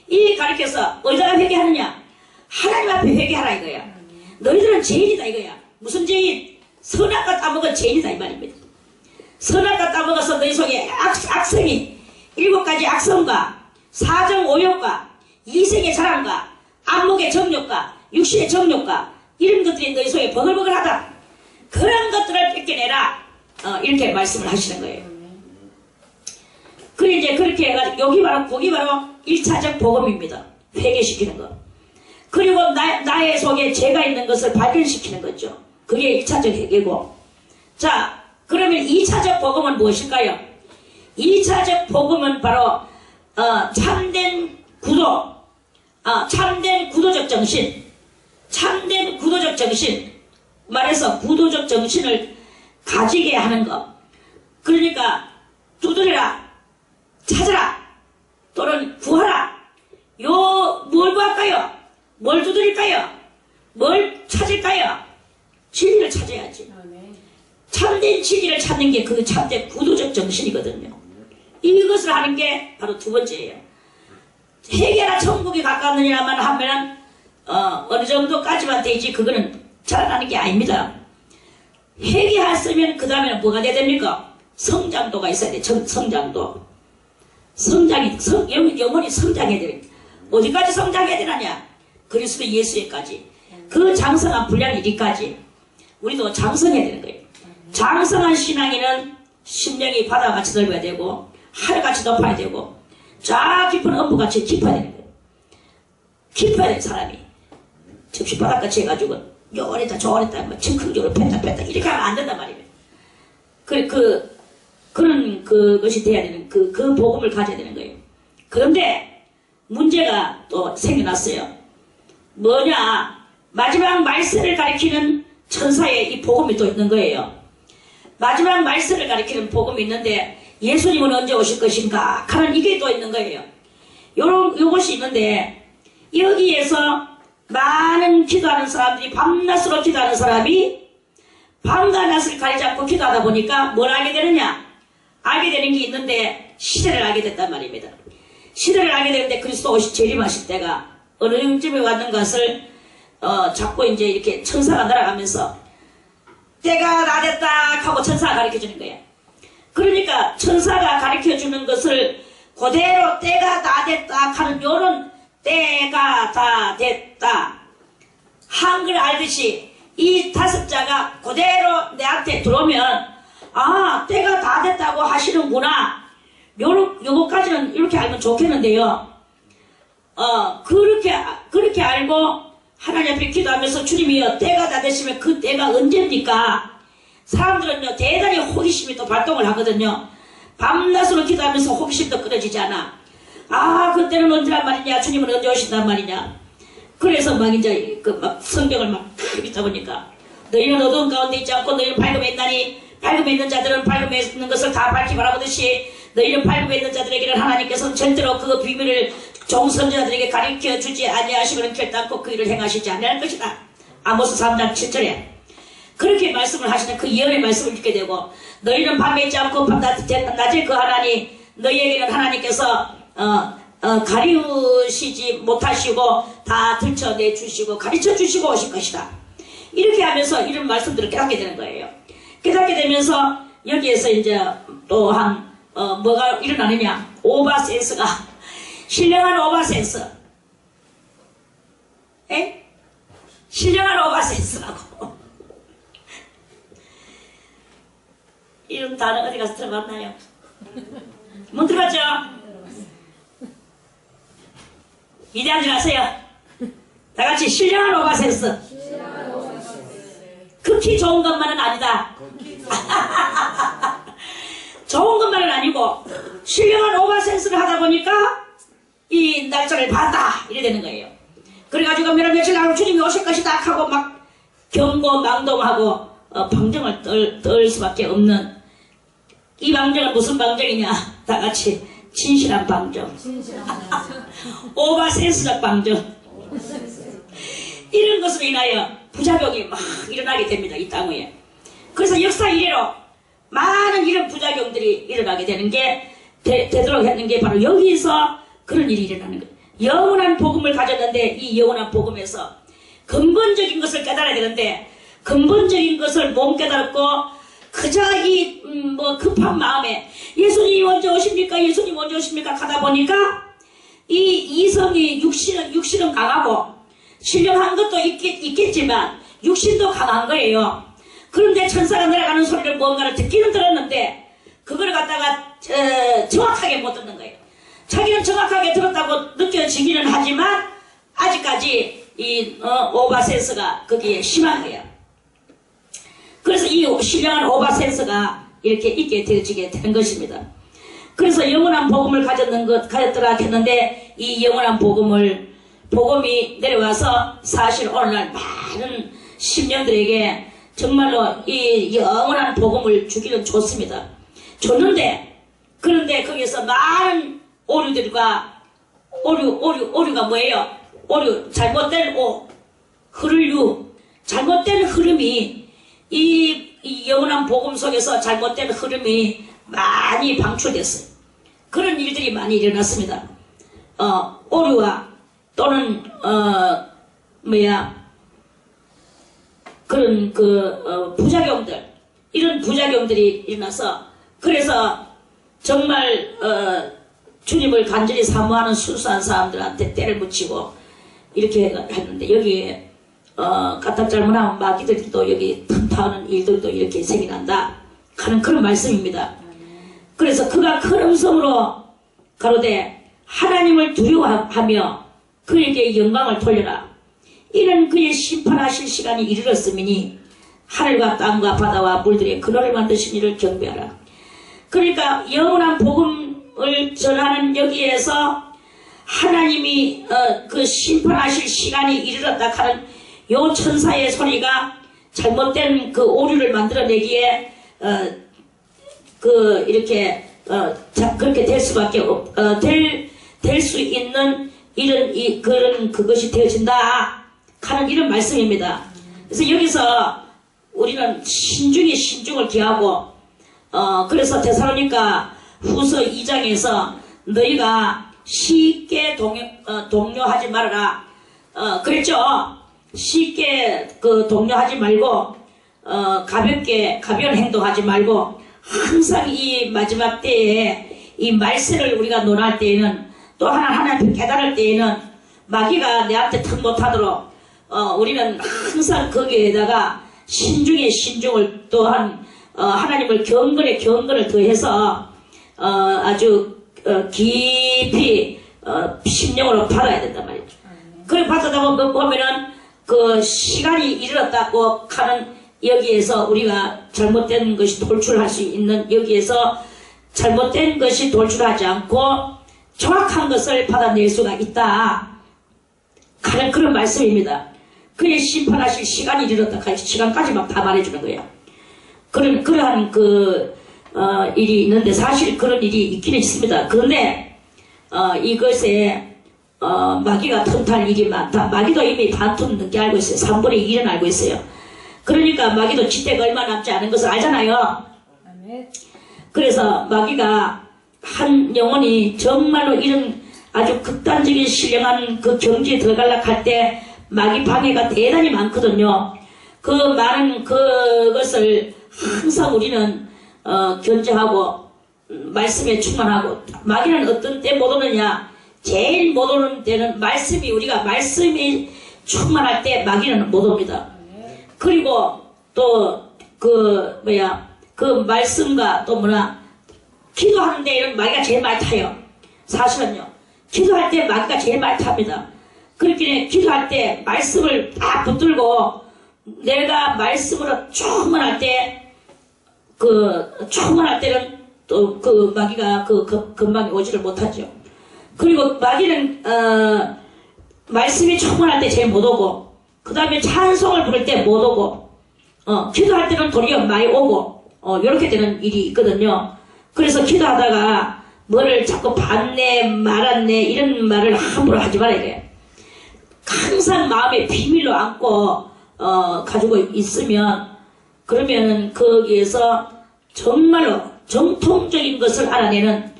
A: 이 가르쳐서 어디다가 회개하느냐? 하나님 앞에 회개하라 이거야. 너희들은 죄인이다 이거야. 무슨 죄인? 선악과 따먹은 죄인이다 이 말입니다. 선악과 따먹어서 너희 속에 악성이 7가지 악성과 사정오욕과 이생의 자랑과 안목의 정욕과 육신의 정욕과 이런 것들이 너희 속에 버글버글하다. 그런 것들을 뺏겨내라. 이렇게 말씀을 하시는 거예요. 그래 이제 그렇게 해가지고 거기 바로 1차적 복음입니다. 회개시키는 거. 그리고 나의 속에 죄가 있는 것을 발견시키는 거죠. 그게 1차적 회개고. 자, 그러면 2차적 복음은 무엇일까요? 2차적 복음은 바로 참된 구도, 참된 구도적 정신, 참된 구도적 정신, 말해서 구도적 정신을 가지게 하는 것. 그러니까 두드려라, 찾아라, 또는 구하라. 뭘 구할까요? 뭘 두드릴까요? 뭘 찾을까요? 진리를 찾아야지. 참된 진리를 찾는 게 그 참된 구도적 정신이거든요. 이것을 하는 게 바로 두 번째예요. 회개라 천국이 가까웠느냐만 하면 어느 정도까지만 되지 그거는 자라나는 게 아닙니다. 회개했으면 그 다음에는 뭐가 돼야 됩니까? 성장도가 있어야 돼. 성장도. 영혼이 성장해야 돼. 어디까지 성장해야 되느냐? 그리스도 예수에까지. 그 장성한 분량 이리까지 우리도 장성해야 되는 거예요. 장성한 신앙인은 심령이 바다같이 넓어야 되고 하늘같이 높아야 되고 저 깊은 엄부같이 깊어야 되는 거예요. 깊어야 되는 사람이 접시바닥같이 해가지고 요랬다 저랬다 뭐 즉흥적으로 뺐다 이렇게 하면 안 된단 말이에요. 그런 그것이 돼야 되는 그 복음을 가져야 되는 거예요. 그런데 문제가 또 생겨났어요. 뭐냐? 마지막 말세를 가리키는 천사의 이 복음이 또 있는 거예요. 마지막 말세를 가리키는 복음이 있는데 예수님은 언제 오실 것인가 하는 이게 또 있는 거예요. 요것이 있는데 여기에서 많은 기도하는 사람들이 밤낮으로 기도하는 사람이 밤과 낮을 가리지 않고 기도하다 보니까 뭘 알게 되느냐? 알게 되는 게 있는데 시대를 알게 됐단 말입니다. 시대를 알게 되는데 그리스도 오시 재림하실 때가 어느 정쯤에 왔는 것을 자꾸 이제 이렇게 천사가 날아가면서 때가 다 됐다 하고 천사가 가르쳐주는 거예요. 그러니까 천사가 가르쳐주는 것을 그대로 때가 다 됐다 하는 요런 때가 다 됐다 한글 알듯이 이 5자가 그대로 내한테 들어오면 아 때가 다 됐다고 하시는구나 요거까지는 이렇게 알면 좋겠는데요. 그렇게 알고 하나님 앞에 기도하면서 주님이여 때가 다 되시면 그 때가 언제입니까? 사람들은요 대단히 호기심이 또 발동을 하거든요. 밤낮으로 기도하면서 호기심도 끊어지지 않아. 아 그때는 언제란 말이냐, 주님은 언제 오신단 말이냐. 그래서 막 이제 막 성경을 막 읽다 보니까 너희는 어두운 가운데 있지 않고 너희는 밝음에 있나니 밝음에 있는 자들은 밝음에 있는 것을 다 밝히 바라보듯이 너희는 밝음에 있는 자들에게는 하나님께서는 절대로 그 비밀을 종 선지자들에게 가르쳐 주지 아니하시고는 결단코 그 일을 행하시지 아니할 것이다. 아모스 3장 7절에 그렇게 말씀을 하시는 그 예언의 말씀을 읽게 되고 너희는 밤에 있지 않고 낮에 그 하나님 너희에게는 하나님께서 가리우시지 못하시고 다 들춰내 주시고 가르쳐 주시고 오실 것이다. 이렇게 하면서 이런 말씀들을 깨닫게 되는 거예요. 깨닫게 되면서 여기에서 이제 또한 뭐가 일어나느냐, 오바센스가 신령한 오바센스, 신령한 오바센스라고 이런 단어 어디 가서 들어봤나요? 못 들어봤죠? 위대한 줄 아세요? 다같이 신령한 오바센스. 극히 좋은 것만은 아니다. 좋은 것만은 아니고 신령한 오바센스를 하다 보니까 이 날짜를 봤다 이래 되는 거예요. 그래가지고 며칠 나면 주님이 오실 것이다 하고 막 경고망동하고 방정을 떨 수밖에 없는 이 방정은 무슨 방정이냐, 다같이 진실한 방정, 오바센스적 방정. 이런 것으로 인하여 부작용이 막 일어나게 됩니다, 이 땅 위에. 그래서 역사 이래로 많은 이런 부작용들이 일어나게 되는 게 되도록 했는 게 바로 여기서 그런 일이 일어나는 거예요. 영원한 복음을 가졌는데 이 영원한 복음에서 근본적인 것을 깨달아야 되는데 근본적인 것을 못 깨달고 그저 이 급한 마음에 예수님이 언제 오십니까? 예수님 언제 오십니까? 하다 보니까 이 이성이 육신은 강하고 신령한 것도 있겠지만 육신도 강한 거예요. 그런데 천사가 날아가는 소리를 뭔가를 듣기는 들었는데 그걸 갖다가 정확하게 못 듣는 거예요. 자기는 정확하게 들었다고 느껴지기는 하지만 아직까지 이 오바센스가 거기에 심한 거예요. 그래서 이 신령한 오바센스가 이렇게 있게 되어지게 되는 것입니다. 그래서 영원한 복음을 가졌더라 했는데 이 영원한 복음이 내려와서 사실 오늘날 많은 심령들에게 정말로 이 영원한 복음을 주기는 좋습니다. 줬는데 그런데 거기서 많은 오류들과 오류가 뭐예요? 오류, 잘못된 잘못된 흐름이 이 영원한 복음 속에서 잘못된 흐름이 많이 방출됐어요. 그런 일들이 많이 일어났습니다. 오류와 또는 그런 부작용들, 이런 부작용들이 일어나서 그래서 정말 주님을 간절히 사모하는 순수한 사람들한테 때를 묻히고 이렇게 했는데 여기에 까딱 잘못하면 마귀들도 여기 틈타는 일들도 이렇게 생겨난다 하는 그런 말씀입니다. 그래서 그가 큰 음성으로 가로되 하나님을 두려워하며 그에게 영광을 돌려라. 이는 그의 심판하실 시간이 이르렀으니 하늘과 땅과 바다와 물들의 근원을 만드신 이를 경배하라. 그러니까 영원한 복음을 전하는 여기에서 하나님이 그 심판하실 시간이 이르렀다 하는 요 천사의 소리가 잘못된 그 오류를 만들어내기에 이렇게 그렇게 될 수밖에 될 수 있는 그것이 되어진다 하는 이런 말씀입니다. 그래서 여기서 우리는 신중을 기하고 그래서 데살로니가 후서 2장에서 너희가 쉽게 동요하지 말아라 그랬죠. 쉽게 그 동요하지 말고 가벼운 행동하지 말고 항상 이 마지막 때에 이 말세를 우리가 논할 때에는 또 하나님 깨달을 때에는 마귀가 내한테 턱 못하도록 우리는 항상 거기에다가 신중에 신중을 또한 하나님을 경건에 경건을 더해서 아주 깊이 심령으로 받아야 된단 말이죠. 그래 받아다 보면은 그 시간이 이르렀다고 하는 여기에서 우리가 잘못된 것이 돌출할 수 있는 여기에서 잘못된 것이 돌출하지 않고 정확한 것을 받아낼 수가 있다 하는 그런 말씀입니다. 그의 심판하실 시간이 이르렀다 시간까지 막 다 말해주는 거예요. 그러한 일이 있는데 사실 그런 일이 있기는 있습니다. 그런데 이것에 마귀가 틈탈 일이 많다. 마귀도 이미 반틈 넘게 알고 있어요. 3분의 1은 알고 있어요. 그러니까 마귀도 지때가 얼마 남지 않은 것을 알잖아요. 그래서 마귀가 한 영혼이 정말로 이런 아주 극단적인 신령한 그 경지에 들어가려고 할 때 마귀 방해가 대단히 많거든요. 그 많은 그것을 항상 우리는 견제하고 말씀에 충만하고 마귀는 어떤 때 못 오느냐 제일 못 오는 때는 우리가 말씀이 충만할 때 마귀는 못 옵니다. 그리고 또 그 말씀과 또 기도하는 데에는 마귀가 제일 많이 타요. 사실은요. 기도할 때 마귀가 제일 많이 탑니다. 그렇게 기도할 때 말씀을 딱 붙들고 내가 말씀으로 충만할 때는 또 그 마귀가 금방에 오지를 못하죠. 그리고 마귀는 말씀이 충만할 때 제일 못 오고 그 다음에 찬송을 부를 때 못 오고 기도할 때는 도리어 많이 오고 이렇게 되는 일이 있거든요. 그래서 기도하다가 뭐를 자꾸 받네 말았네 이런 말을 함부로 하지 말아야 돼요. 항상 마음에 비밀로 안고 가지고 있으면 그러면 거기에서 정말로 정통적인 것을 알아내는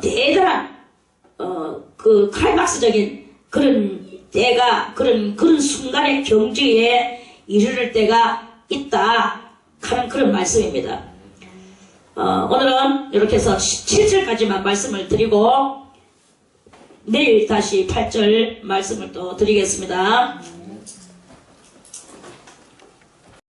A: 대단한 그 클라이막스적인 그런 때가 그런 순간의 경지에 이르를 때가 있다 하는 그런 말씀입니다. 오늘은 이렇게 해서 7절까지만 말씀을 드리고 내일 다시 8절 말씀을 또 드리겠습니다.